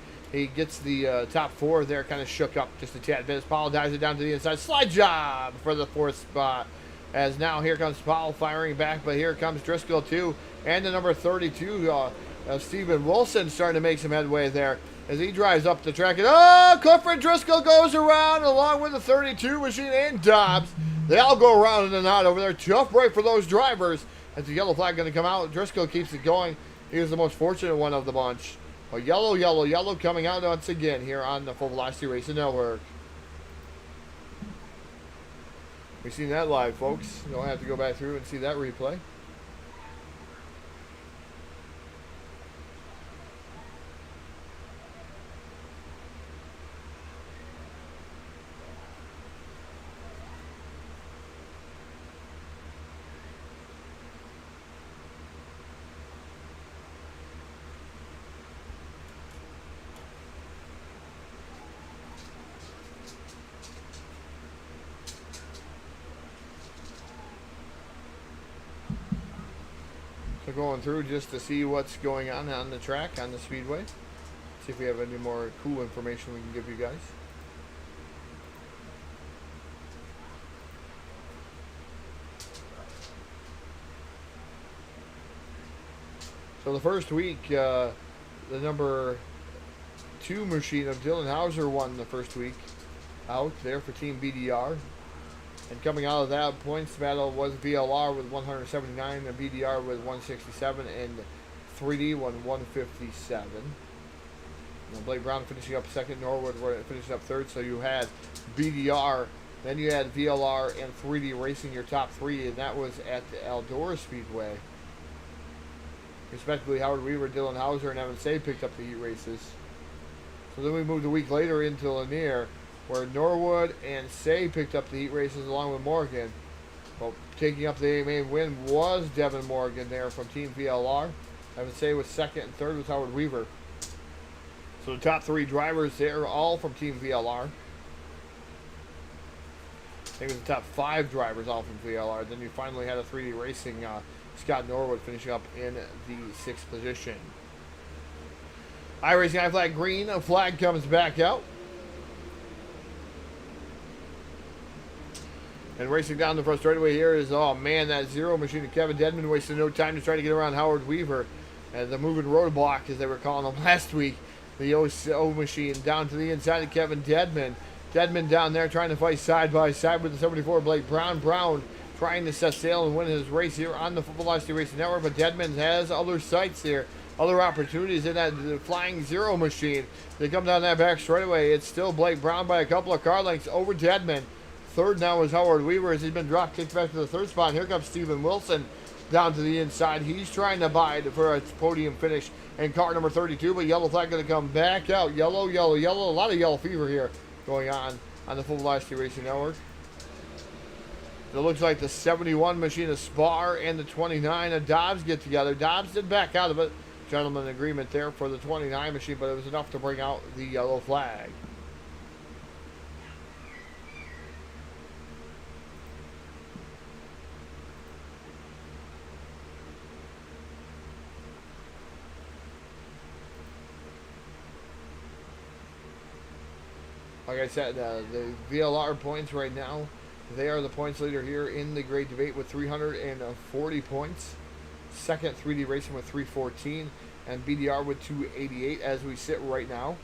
gets the top four there kind of shook up just a tad bit. As Powell dives it down to the inside. Slide job for the fourth spot. As now here comes Powell firing back, but here comes Driscoll too. And the number 32, Stephen Wilson starting to make some headway there as he drives up the track. And Clifford Driscoll goes around along with the 32 machine and Dobbs. They all go around in and out over there. Tough break for those drivers. As the yellow flag going to come out, Driscoll keeps it going. He was the most fortunate one of the bunch. A yellow, yellow, yellow coming out once again here on the Full Velocity Racing Network. We've seen that live, folks. You don't have to go back through and see that replay. So going through just to see what's going on the track, on the speedway. See if we have any more cool information we can give you guys. So the first week, the number 2 machine of Dylan Hauser won the first week out there for Team BDR. And coming out of that points battle was VLR with 179, and BDR with 167, and 3D won 157. Blake Brown finishing up second, Norwood finishing up third. So you had BDR, then you had VLR and 3D Racing, your top three, and that was at the Eldora Speedway. Respectively, Howard Weaver, Dylan Hauser, and Evan Say picked up the heat races. So then we moved a week later into Lanier, where Norwood and Say picked up the heat races along with Morgan. Well, taking up the main win was Devin Morgan there from Team VLR. Evan Say was second, and third was Howard Weaver. So the top three drivers there, all from Team VLR. I think it was the top 5 drivers all from VLR. Then you finally had a 3D Racing, Scott Norwood finishing up in the 6th position. IracingIflag green, a flag comes back out. And racing down the front straightaway here is, oh man, that zero machine of Kevin Dedman wasted no time to try to get around Howard Weaver. And the moving roadblock, as they were calling him last week. The O machine down to the inside of Kevin Dedman. Dedman down there trying to fight side by side with the 74 Blake Brown. Brown trying to set sail and win his race here on the Football Velocity Racing Network. But Dedman has other sights here, other opportunities in that flying zero machine. They come down that back straightaway. It's still Blake Brown by a couple of car lengths over Dedman. Third now is Howard Weaver as he's been drop kicked back to the third spot. Here comes Steven Wilson down to the inside. He's trying to bide for a podium finish in car number 32, but yellow flag going to come back out. Yellow, yellow, yellow. A lot of yellow fever here going on the Full Velocity Racing Network. It looks like the 71 machine of Spar and the 29 of Dobbs get together. Dobbs did back out of it. Gentleman agreement there for the 29 machine, but it was enough to bring out the yellow flag. Like I said, the VLR points right now, they are the points leader here in the great debate with 340 points. Second, 3D Racing with 314, and BDR with 288 as we sit right now.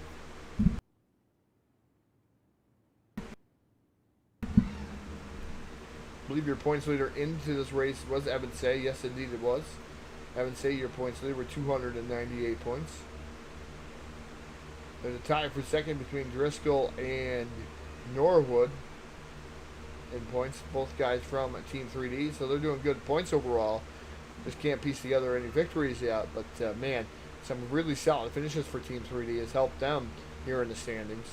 I believe your points leader into this race was Evan Say. Yes, indeed it was. Evan Say, your points leader, were 298 points. There's a tie for second between Driscoll and Norwood in points. Both guys from Team 3D, so they're doing good points overall. Just can't piece together any victories yet, but man, some really solid finishes for Team 3D has helped them here in the standings.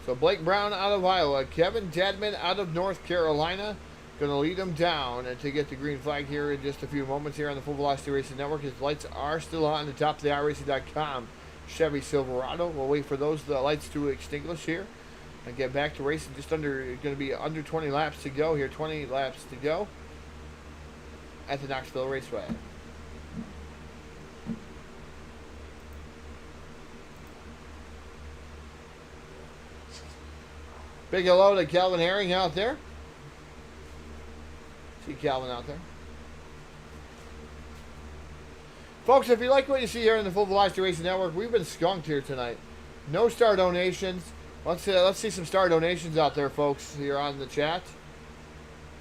So Blake Brown out of Iowa, Kevin Dedman out of North Carolina, going to lead them down and to get the green flag here in just a few moments here on the Full Velocity Racing Network. His lights are still on the top of the iRacing.com Chevy Silverado. We'll wait for those lights to extinguish here and get back to racing. Just going to be under 20 laps to go here. 20 laps to go at the Knoxville Raceway. Big hello to Calvin Herring out there. See Calvin out there. Folks, if you like what you see here in the Full Velocity Racing Network, we've been skunked here tonight. No star donations. Let's see some star donations out there, folks, here on the chat.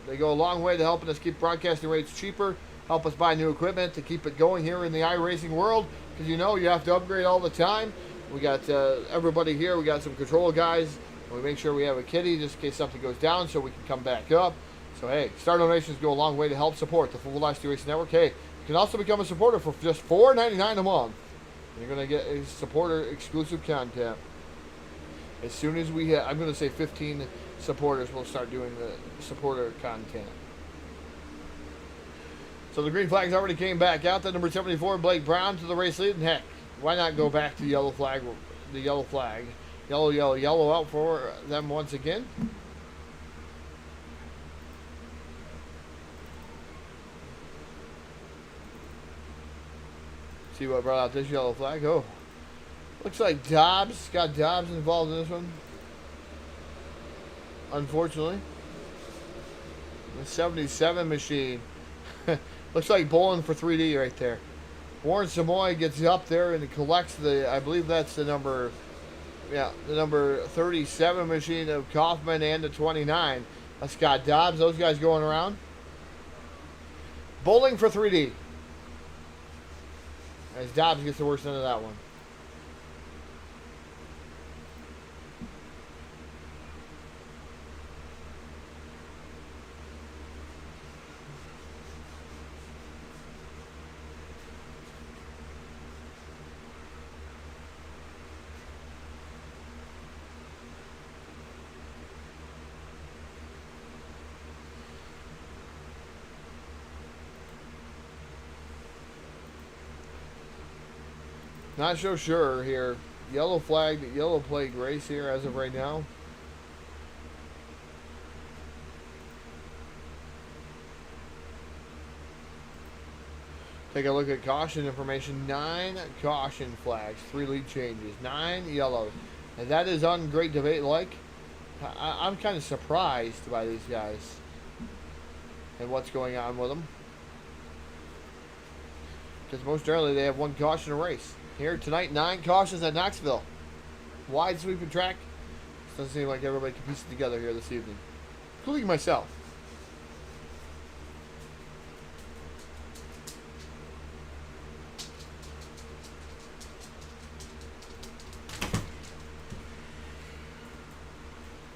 They go a long way to helping us keep broadcasting rates cheaper, help us buy new equipment to keep it going here in the iRacing world, because you know you have to upgrade all the time. We got everybody here. We got some control guys. We make sure we have a kitty just in case something goes down so we can come back up. So, hey, star donations go a long way to help support the Full Velocity Racing Network. Hey, you can also become a supporter for just $4.99 a month. You're going to get a supporter exclusive content. As soon as we have, I'm going to say 15 supporters, we'll start doing the supporter content. So the green flags already came back out. The number 74, Blake Brown, to the race lead. And heck, why not go back to the yellow flag? The yellow flag. Yellow, yellow, yellow out for them once again. See what brought out this yellow flag. Oh, looks like Dobbs. Got Dobbs involved in this one. Unfortunately. The 77 machine. Looks like bowling for 3D right there. Warren Samoy gets up there and collects the, I believe that's the number, yeah, the number 37 machine of Kaufman and the 29. That's Scott Dobbs. Those guys going around. Bowling for 3D. As Dobbs gets the worst end of that one. Not so sure here. Yellow flag, yellow plate race here as of right now. Take a look at caution information. 9 caution flags, 3 lead changes, 9 yellows. And that is on great debate. Like, I'm kind of surprised by these guys and what's going on with them. Because most generally they have one caution a race. Here tonight, 9 cautions at Knoxville. Wide sweeping track. Doesn't seem like everybody can piece it together here this evening, including myself.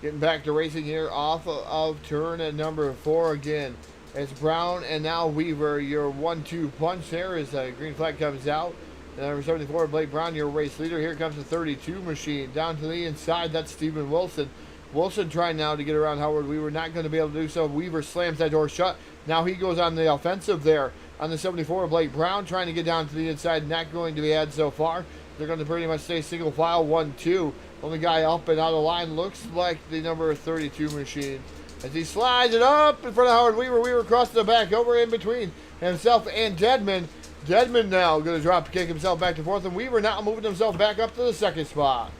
Getting back to racing here off of turn at number 4 again. It's Brown and now Weaver. Your 1-2 punch there as the green flag comes out. And number 74, Blake Brown, your race leader. Here comes the 32 machine. Down to the inside, that's Stephen Wilson. Wilson trying now to get around Howard Weaver. Not going to be able to do so. Weaver slams that door shut. Now he goes on the offensive there. On the 74, Blake Brown trying to get down to the inside. Not going to be had so far. They're going to pretty much stay single file 1-2. Only guy up and out of line looks like the number 32 machine. As he slides it up in front of Howard Weaver. Weaver crosses the back over in between himself and Deadman. Deadman now going to drop kick himself back to 4th. And Weaver now moving himself back up to the 2nd spot.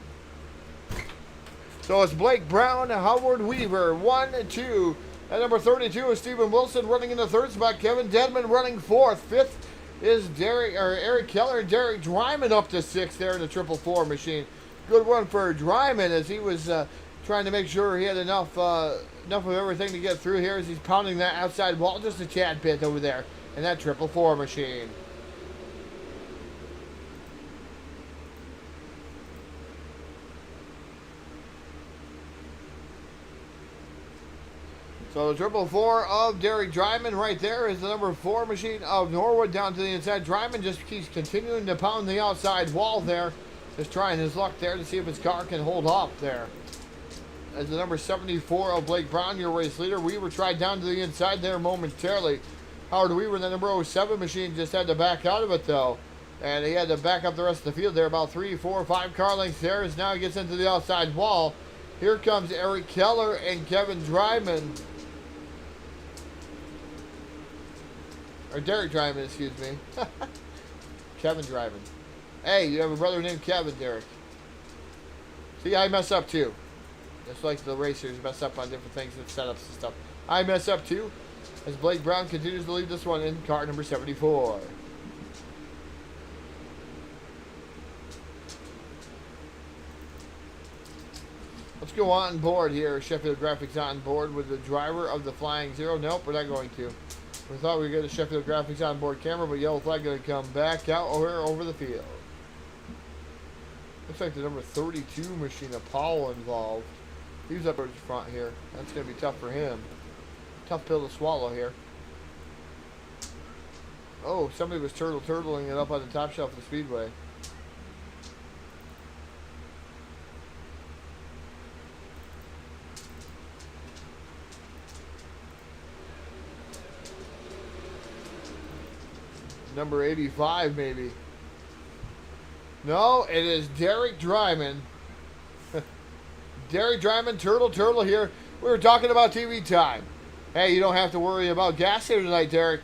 So it's Blake Brown, Howard Weaver, 1-2. At number 32 is Stephen Wilson running in the 3rd spot. Kevin Deadman running 4th. 5th is Eric Keller and Derek Dryman up to 6th there in the 444 machine. Good one for Dryman as he was trying to make sure he had enough of everything to get through here as he's pounding that outside wall just a tad bit over there in that 444 machine. So the 444 of Derek Dryman right there is the number 4 machine of Norwood down to the inside. Dryman just keeps continuing to pound the outside wall there. Just trying his luck there to see if his car can hold off there. As the number 74 of Blake Brown, your race leader. Weaver tried down to the inside there momentarily. Howard Weaver, the number 07 machine, just had to back out of it though. And he had to back up the rest of the field there, about 3, 4, 5 car lengths there. As now he gets into the outside wall. Here comes Eric Keller and Kevin Dryman. Or Derek Dryman, excuse me. Kevin Dryman. Hey, you have a brother named Kevin, Derek. See, I mess up too. Just like the racers mess up on different things and setups and stuff. I mess up too. As Blake Brown continues to lead this one in car number 74. Let's go on board here. Sheffield Graphics on board with the driver of the Flying Zero. Nope, we're not going to. We thought we were going to Sheffield Graphics on board camera, but yellow flag going to come back out over the field. Looks like the number 32 machine of Powell involved. He's up at the front here. That's going to be tough for him. Tough pill to swallow here. Oh, somebody was turtling it up on the top shelf of the Speedway. Number 85, maybe. No, it is Derek Dryman. Derek Dryman, turtle here. We were talking about TV time. Hey, you don't have to worry about gas here tonight, Derek,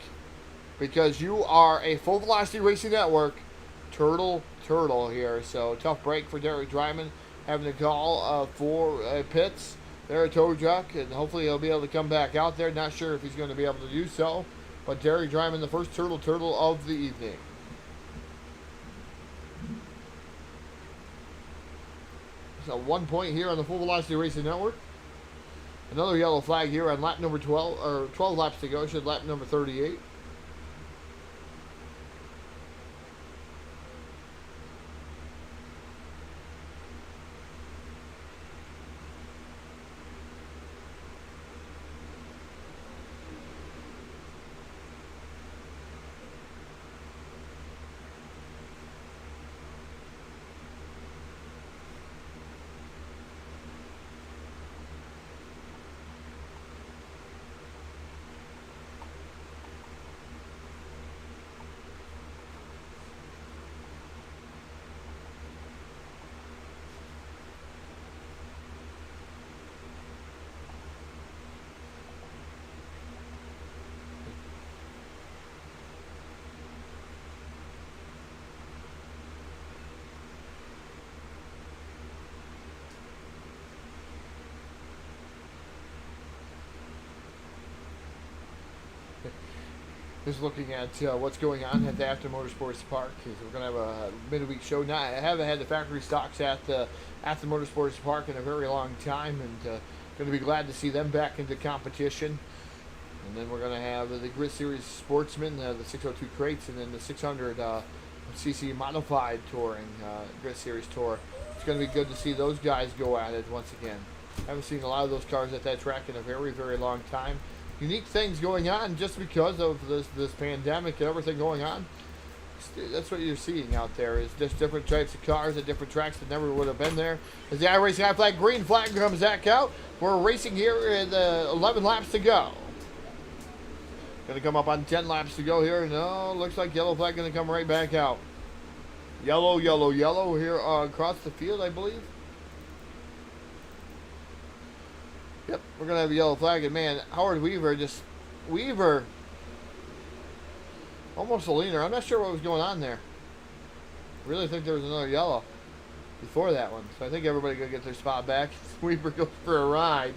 because you are a Full Velocity Racing Network turtle here. So tough break for Derek Dryman, having to call for pits there at tow truck, and hopefully he'll be able to come back out there. Not sure if he's going to be able to do so, but Derek Dryman, the first turtle of the evening. So 1 point here on the Full Velocity Racing Network. Another yellow flag here on lap number 12, or 12 laps to go. Should lap number 38. Just looking at what's going on at the After Motorsports Park. We're going to have a midweek show. Now, I haven't had the factory stocks at the Motorsports Park in a very long time, and going to be glad to see them back into competition. And then we're going to have the Grid Series Sportsman, the 602 crates, and then the 600 cc modified touring Grid Series Tour. It's going to be good to see those guys go at it once again. I haven't seen a lot of those cars at that track in a very, very long time. Unique things going on just because of this pandemic and everything going on. That's what you're seeing out there, is just different types of cars at different tracks that never would have been there. As the IracingIflag green flag comes back out, we're racing here at 11 laps to go. Going to come up on 10 laps to go here. No, looks like yellow flag going to come right back out. Yellow, yellow, yellow here across the field, I believe. Yep, we're going to have a yellow flag. And man, Howard Weaver, almost a leaner. I'm not sure what was going on there. Really think there was another yellow before that one. So I think everybody going to get their spot back. Weaver goes for a ride.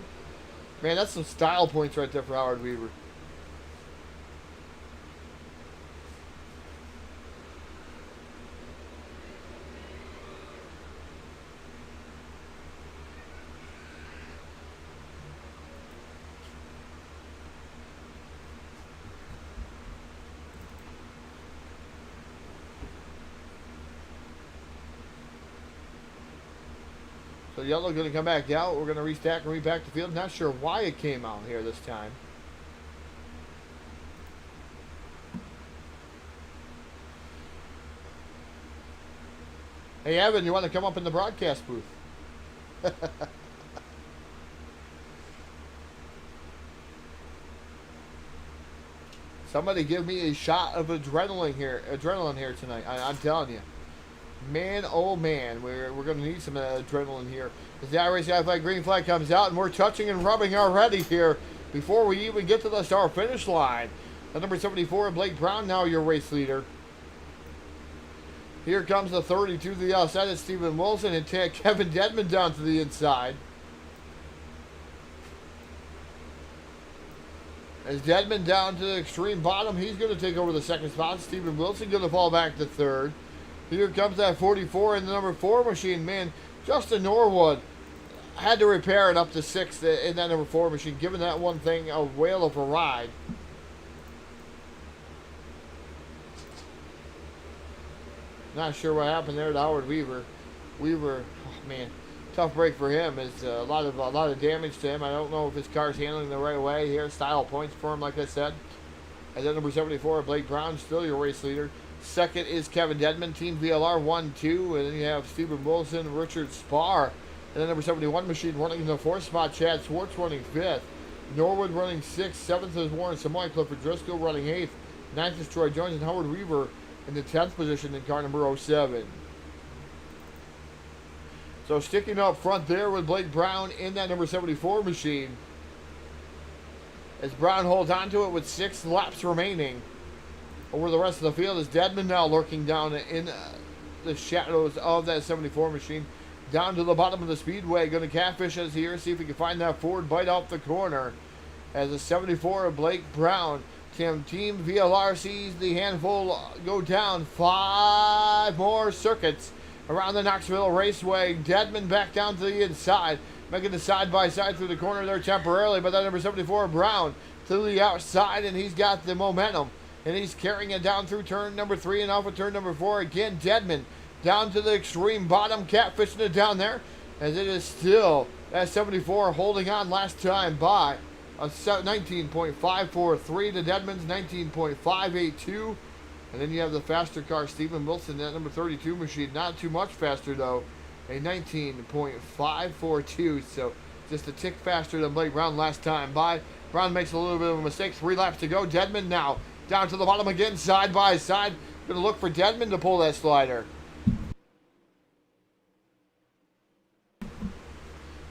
Man, that's some style points right there for Howard Weaver. So yellow going to come back out. We're going to restack and repack the field. Not sure why it came out here this time. Hey, Evan, you want to come up in the broadcast booth? Somebody give me a shot of adrenaline here tonight. I'm telling you. Man, oh man, we're going to need some adrenaline here. As the IracingIflag green flag comes out, and we're touching and rubbing already here before we even get to the start finish line. The number 74, Blake Brown, now your race leader. Here comes the 32 to the outside. It's Stephen Wilson and Kevin Dedman down to the inside. As Dedman down to the extreme bottom, he's going to take over the second spot. Stephen Wilson going to fall back to third. Here comes that 44 in the number 4 machine. Man, Justin Norwood had to repair it up to 6th in that number 4 machine, giving that one thing a whale of a ride. Not sure what happened there to Howard Weaver. Oh man, tough break for him. It's a lot of damage to him. I don't know if his car's handling the right way here. Style points for him, like I said. And then number 74, Blake Brown, still your race leader. Second is Kevin Dedman, Team VLR 1-2. And then you have Stephen Wilson, Richard Spar. And then number 71 machine running in the 4th spot. Chad Swarts running 5th. Norwood running 6th. 7th is Warren Samoy. Clifford Driscoll running 8th. 9th is Troy Jones. And Howard Weaver in the 10th position in car number 07. So sticking up front there with Blake Brown in that number 74 machine. As Brown holds on to it with 6 laps remaining. Over the rest of the field is Dedman now lurking down in the shadows of that 74 machine. Down to the bottom of the speedway. Going to catfish us here. See if we can find that forward bite off the corner. As the 74 of Blake Brown. Team VLR sees the handful go down. 5 more circuits around the Knoxville Raceway. Dedman back down to the inside. Making the side-by-side through the corner there temporarily. But that number 74 Brown to the outside. And he's got the momentum. And he's carrying it down through turn number 3 and off of turn number 4. Again, Dedman down to the extreme bottom, catfishing it down there. As it is still that 74 holding on last time by a 19.543 to Dedman's 19.582. And then you have the faster car, Stephen Wilson, that number 32 machine. Not too much faster, though. A 19.542. So just a tick faster than Blake Brown last time by. Brown makes a little bit of a mistake. 3 laps to go. Dedman now down to the bottom again, side by side. Going to look for Dedman to pull that slider.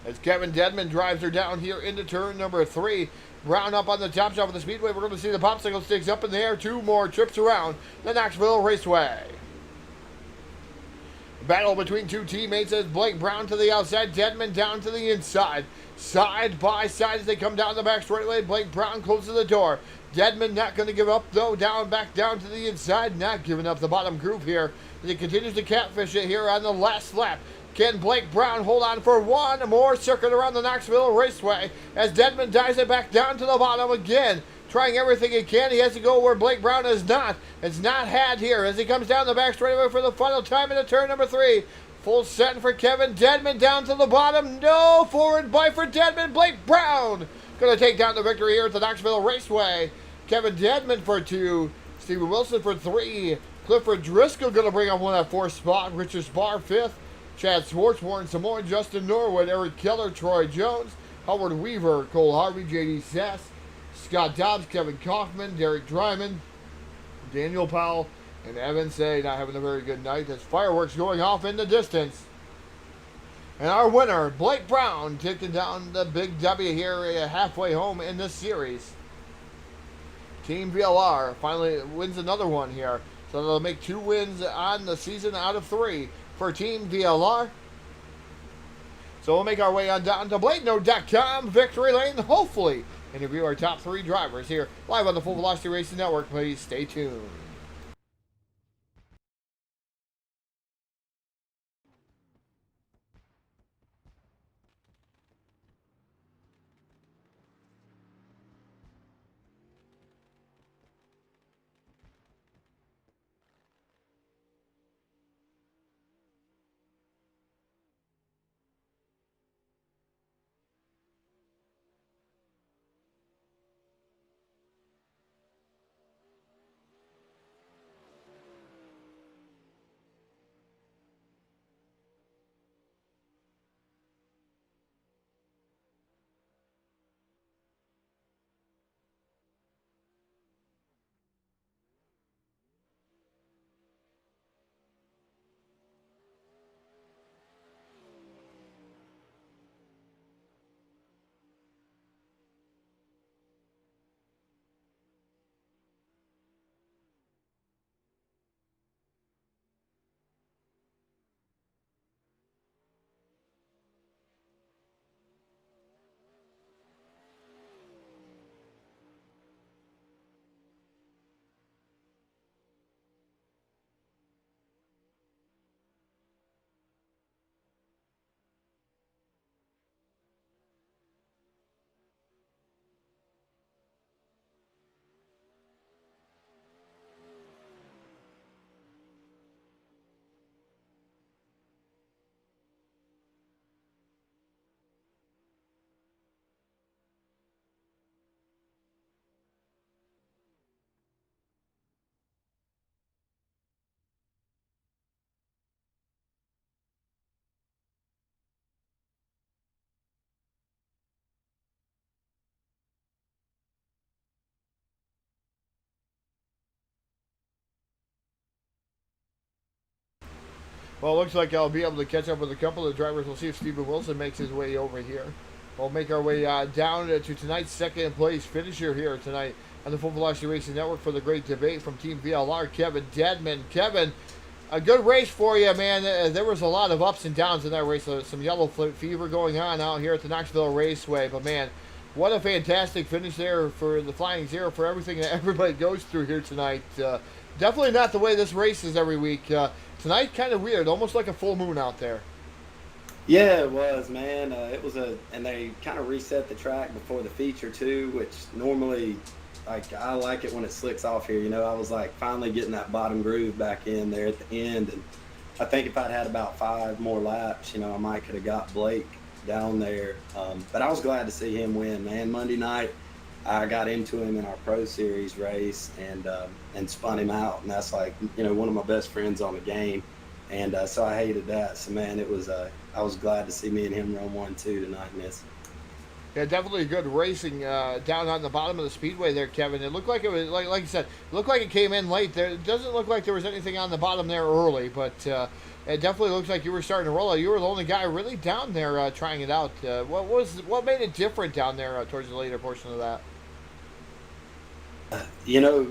As Kevin Dedman drives her down here into turn number 3. Brown up on the top shelf of the speedway. We're going to see the popsicle sticks up in the air. 2 more trips around the Knoxville Raceway. Battle between two teammates as Blake Brown to the outside, Dedman down to the inside. Side by side as they come down the back straightaway. Blake Brown closes the door. Dedman not going to give up though. Back down to the inside. Not giving up the bottom groove here. As he continues to catfish it here on the last lap. Can Blake Brown hold on for one more circuit around the Knoxville Raceway as Dedman dives it back down to the bottom again. Trying everything he can. He has to go where Blake Brown is not. It's not had here as he comes down the back straightaway for the final time into turn number 3. Full set for Kevin Dedman down to the bottom. No forward bite for Dedman. Blake Brown going to take down the victory here at the Knoxville Raceway. Kevin Dedman for 2. Stephen Wilson for 3. Clifford Driscoll going to bring up one at 4th spot. Richard Spar 5th. Chad Swarts, Warren Samoan, Justin Norwood, Eric Keller, Troy Jones, Howard Weaver, Cole Harvey, J.D. Sass, Scott Dobbs, Kevin Kaufman, Derek Dryman, Daniel Powell, and Evan Say not having a very good night. There's fireworks going off in the distance. And our winner, Blake Brown, taking down the big W here halfway home in this series. Team VLR finally wins another one here. So they'll make 2 wins on the season out of 3 for Team VLR. So we'll make our way on down to BladeNote.com, Victory Lane, hopefully interview our top 3 drivers here live on the Full Velocity Racing Network. Please stay tuned. Well, it looks like I'll be able to catch up with a couple of drivers. We'll see if Stephen Wilson makes his way over here. We'll make our way down to tonight's second place finisher here tonight on the Full Velocity Racing Network for the great debate from Team VLR, Kevin Dedman. Kevin, a good race for you, man. There was a lot of ups and downs in that race. Some yellow fever going on out here at the Knoxville Raceway. But, man, what a fantastic finish there for the Flying Zero, for everything that everybody goes through here tonight. Definitely not the way this race is every week. Tonight, kind of weird, almost like a full moon out there. Yeah, it was, man. It was and they kind of reset the track before the feature too, which normally, like, I like it when it slicks off here. You know, I was like finally getting that bottom groove back in there at the end, and I think if I'd had about 5 more laps, you know, I might could have got Blake down there. But I was glad to see him win, man. Monday night, I got into him in our Pro Series race and spun him out, and that's like, you know, one of my best friends on the game, and so I hated that. So, man, it was I was glad to see me and him run 1-2 tonight in this. Yeah, definitely good racing down on the bottom of the speedway there, Kevin. It looked like it was, like you said, it looked like it came in late. It doesn't look like there was anything on the bottom there early, but it definitely looks like you were starting to roll. You were the only guy really down there trying it out. What made it different down there towards the later portion of that? You know,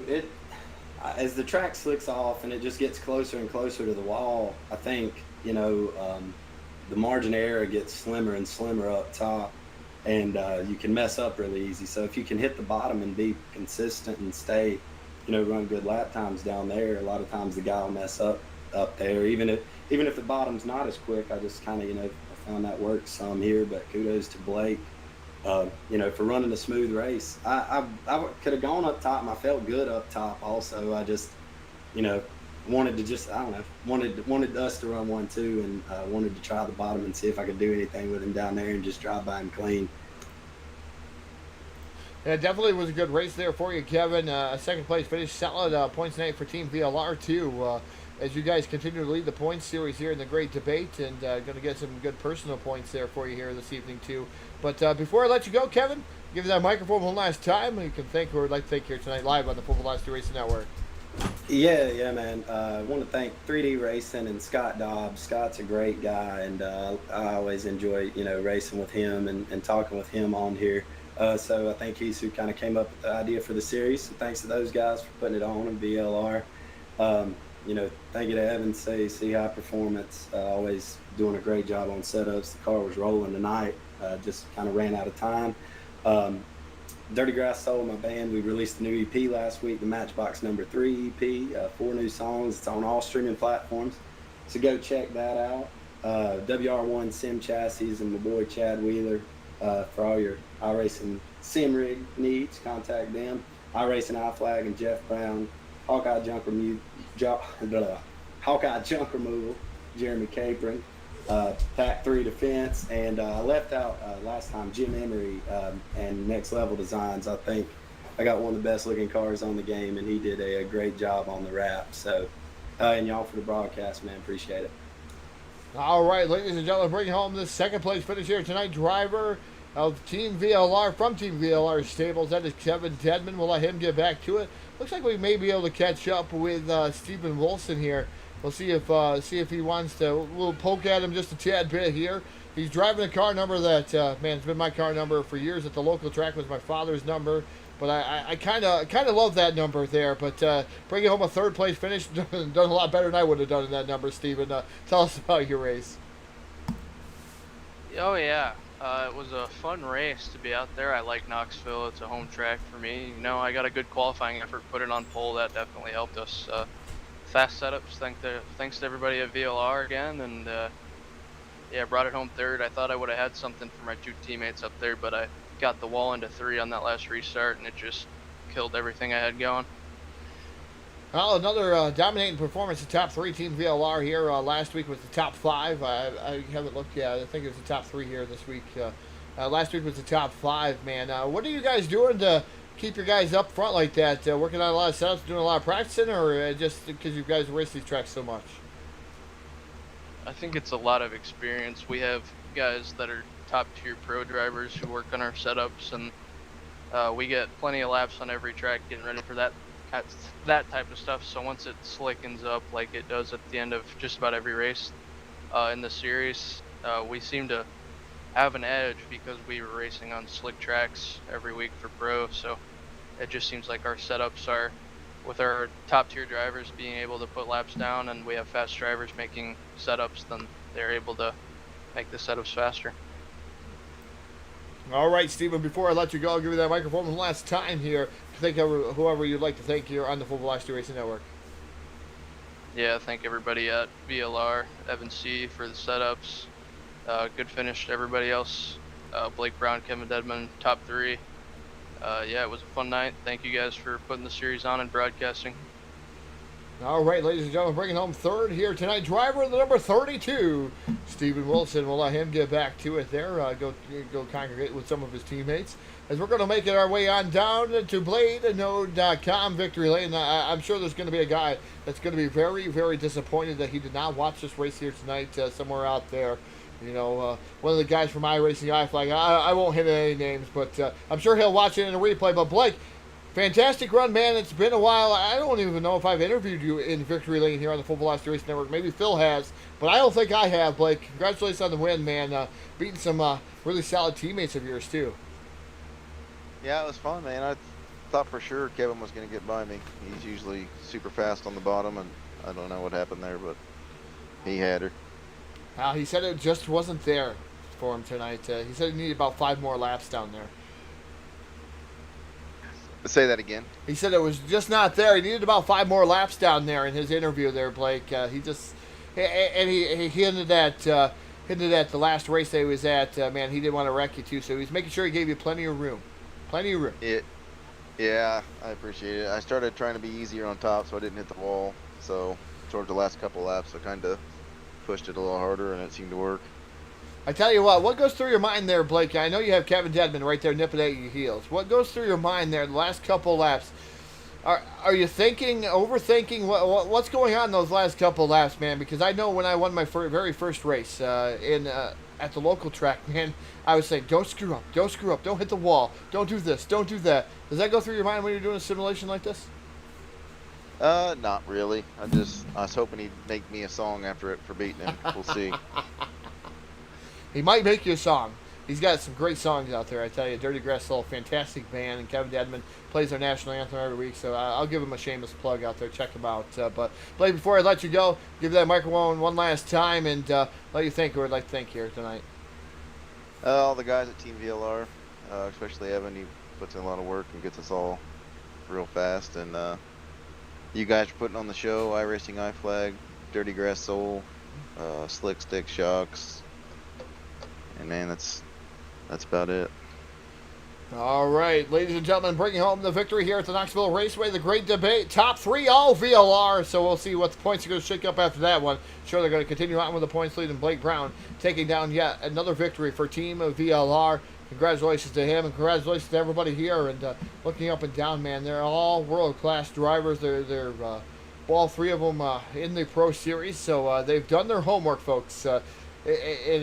as the track slicks off and it just gets closer and closer to the wall, I think the margin of error gets slimmer and slimmer up top, and you can mess up really easy. So if you can hit the bottom and be consistent and stay, run good lap times down there, a lot of times the guy will mess up there. Even if the bottom's not as quick, I just kind of, I found that works some here. But kudos to Blake, for running a smooth race. I could have gone up top, and I felt good up top also. I just, wanted to just, I don't know, wanted us to run 1-2, and wanted to try the bottom and see if I could do anything with him down there and just drive by him clean. Yeah, definitely was a good race there for you, Kevin. Second place finish, solid points tonight for Team VLR too. As you guys continue to lead the points series here in the great debate, and going to get some good personal points there for you here this evening too. But before I let you go, Kevin, give you that microphone one last time, and you can thank who would like to thank here tonight live on the Full Velocity Racing Network. Yeah, man. I want to thank 3D Racing and Scott Dobbs. Scott's a great guy, and I always enjoy, racing with him and talking with him on here. So I think he's who kind of came up with the idea for the series. So thanks to those guys for putting it on and VLR. Thank you to Evan, C High Performance, always doing a great job on setups. The car was rolling tonight, just kind of ran out of time. Dirty Grass Soul, my band, we released a new EP last week, the Matchbox number 3 EP, 4 new songs. It's on all streaming platforms, so go check that out. WR1 Sim Chassis and my boy Chad Wheeler, for all your iRacing sim rig needs, contact them. IracingIflag and Jeff Brown, Hawkeye Junk Removal, Jeremy Capron, Pack 3 Defense, and I left out last time Jim Emery and Next Level Designs. I think I got one of the best looking cars on the game, and he did a great job on the wrap. So, and y'all for the broadcast, man, appreciate it. All right, ladies and gentlemen, bring home this second place finish here tonight. Driver of Team VLR from Team VLR Stables, that is Kevin Tedman. We'll let him get back to it. Looks like we may be able to catch up with Stephen Wilson here. We'll see if he wants to. We'll poke at him just a tad bit here. He's driving a car number that it's been my car number for years at the local track. Was my father's number, but I kind of love that number there. But bringing home a third place finish, done a lot better than I would have done in that number. Stephen, tell us about your race. Oh yeah, it was a fun race to be out there. I like Knoxville. It's a home track for me. I got a good qualifying effort, put it on pole. That definitely helped us. Fast setups, thanks to everybody at VLR again, and brought it home third. I thought I would have had something for my 2 teammates up there, but I got the wall into 3 on that last restart, and it just killed everything I had going. Well, another dominating performance of top 3 Team VLR here. Last week was the top 5. I haven't looked yet. I think it was the top 3 here this week. Last week was the top 5, man. What are you guys doing to keep your guys up front like that? Working on a lot of setups, doing a lot of practicing, or just because you guys race these tracks so much? I think it's a lot of experience. We have guys that are top tier pro drivers who work on our setups, and we get plenty of laps on every track getting ready for that type of stuff. So once it slickens up like it does at the end of just about every race in the series, we seem to have an edge because we were racing on slick tracks every week for pro. So it just seems like our setups are, with our top tier drivers being able to put laps down, and we have fast drivers making setups, then they're able to make the setups faster. All right, Stephen, before I let you go, I'll give you that microphone one last time here. Thank whoever you'd like to thank here on the Full Velocity Racing Network. Yeah, thank everybody at VLR, Evan C. for the setups. Good finish to everybody else. Blake Brown, Kevin Dedman, top 3. It was a fun night. Thank you guys for putting the series on and broadcasting. All right, ladies and gentlemen, bringing home third here tonight, driver of the number 32, Stephen Wilson. We'll let him get back to it there, go congregate with some of his teammates. As we're going to make it our way on down to BladeNode.com Victory Lane. I'm sure there's going to be a guy that's going to be very, very disappointed that he did not watch this race here tonight somewhere out there. One of the guys from IracingIflag, I won't hit any names, but I'm sure he'll watch it in a replay. But Blake, fantastic run, man. It's been a while. I don't even know if I've interviewed you in Victory Lane here on the Full Velocity Racing Network. Maybe Phil has, but I don't think I have, Blake. Congratulations on the win, man. Beating some really solid teammates of yours, too. Yeah, it was fun, man. I thought for sure Kevin was going to get by me. He's usually super fast on the bottom, and I don't know what happened there, but he had her. He said it just wasn't there for him tonight. He said he needed about 5 more laps down there. Say that again. He said it was just not there. He needed about 5 more laps down there in his interview there, Blake. He hinted at the last race that he was at. Man, he didn't want to wreck you too, so he's making sure he gave you plenty of room. Plenty of room. Yeah, I appreciate it. I started trying to be easier on top so I didn't hit the wall. So towards the last couple laps, I kind of pushed it a little harder, and it seemed to work. I tell you what goes through your mind there, Blake? I know you have Kevin Dedman right there nipping at your heels. What goes through your mind there the last couple laps? Are you overthinking what's going on in those last couple laps, man? Because I know when I won my very first race at the local track, man, I was saying, don't screw up, don't hit the wall, don't do this, don't do that. Does that go through your mind when you're doing a simulation like this? Not really. I was hoping he'd make me a song after it for beating him. We'll see. He might make you a song. He's got some great songs out there, I tell you. Dirty Grass Soul, fantastic band, and Kevin Dedman plays our national anthem every week, so I'll give him a shameless plug out there. Check him out. But, Blake, before I let you go, give that microphone one last time and let you think who I'd like to thank here tonight. All the guys at Team VLR, especially Evan. He puts in a lot of work and gets us all real fast. And you guys are putting on the show, IracingIflag, Dirty Grass Soul, Slick Stick Shocks. And, man, that's about it. All right, ladies and gentlemen, bringing home the victory here at the Knoxville Raceway. The great debate, top 3 all VLR. So we'll see what the points are going to shake up after that one. Sure, they're going to continue on with the points lead, and Blake Brown taking down yet another victory for Team VLR. Congratulations to him, and congratulations to everybody here. And looking up and down, man, they're all world-class drivers. They're all 3 of them in the Pro Series, so they've done their homework, folks. And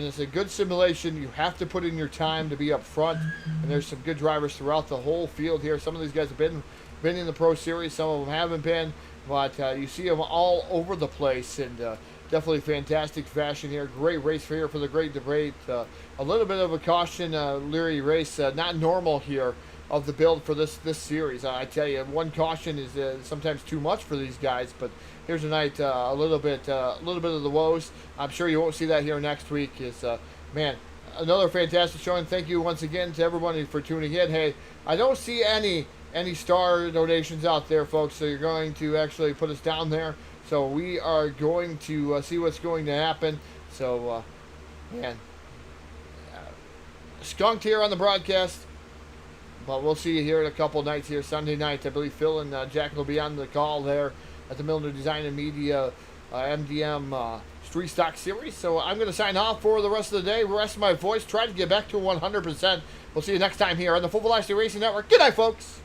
it's a good simulation. You have to put in your time to be up front, and there's some good drivers throughout the whole field here. Some of these guys have been in the Pro Series, some of them haven't been, but you see them all over the place, and definitely fantastic fashion here. Great race here for the great debate. A little bit of a caution, Leary race, not normal here of the build for this series. I tell you, one caution is sometimes too much for these guys, but here's tonight a little bit of the woes. I'm sure you won't see that here next week. Is man, another fantastic showing. Thank you once again to everybody for tuning in. Hey, I don't see any star donations out there, folks, so you're going to actually put us down there. So we are going to see what's going to happen. So, man, skunked here on the broadcast. But we'll see you here in a couple nights here. Sunday night, I believe Phil and Jack will be on the call there at the Milner Design and Media MDM Street Stock Series. So I'm going to sign off for the rest of the day. Rest of my voice. Try to get back to 100%. We'll see you next time here on the Full Velocity Racing Network. Good night, folks.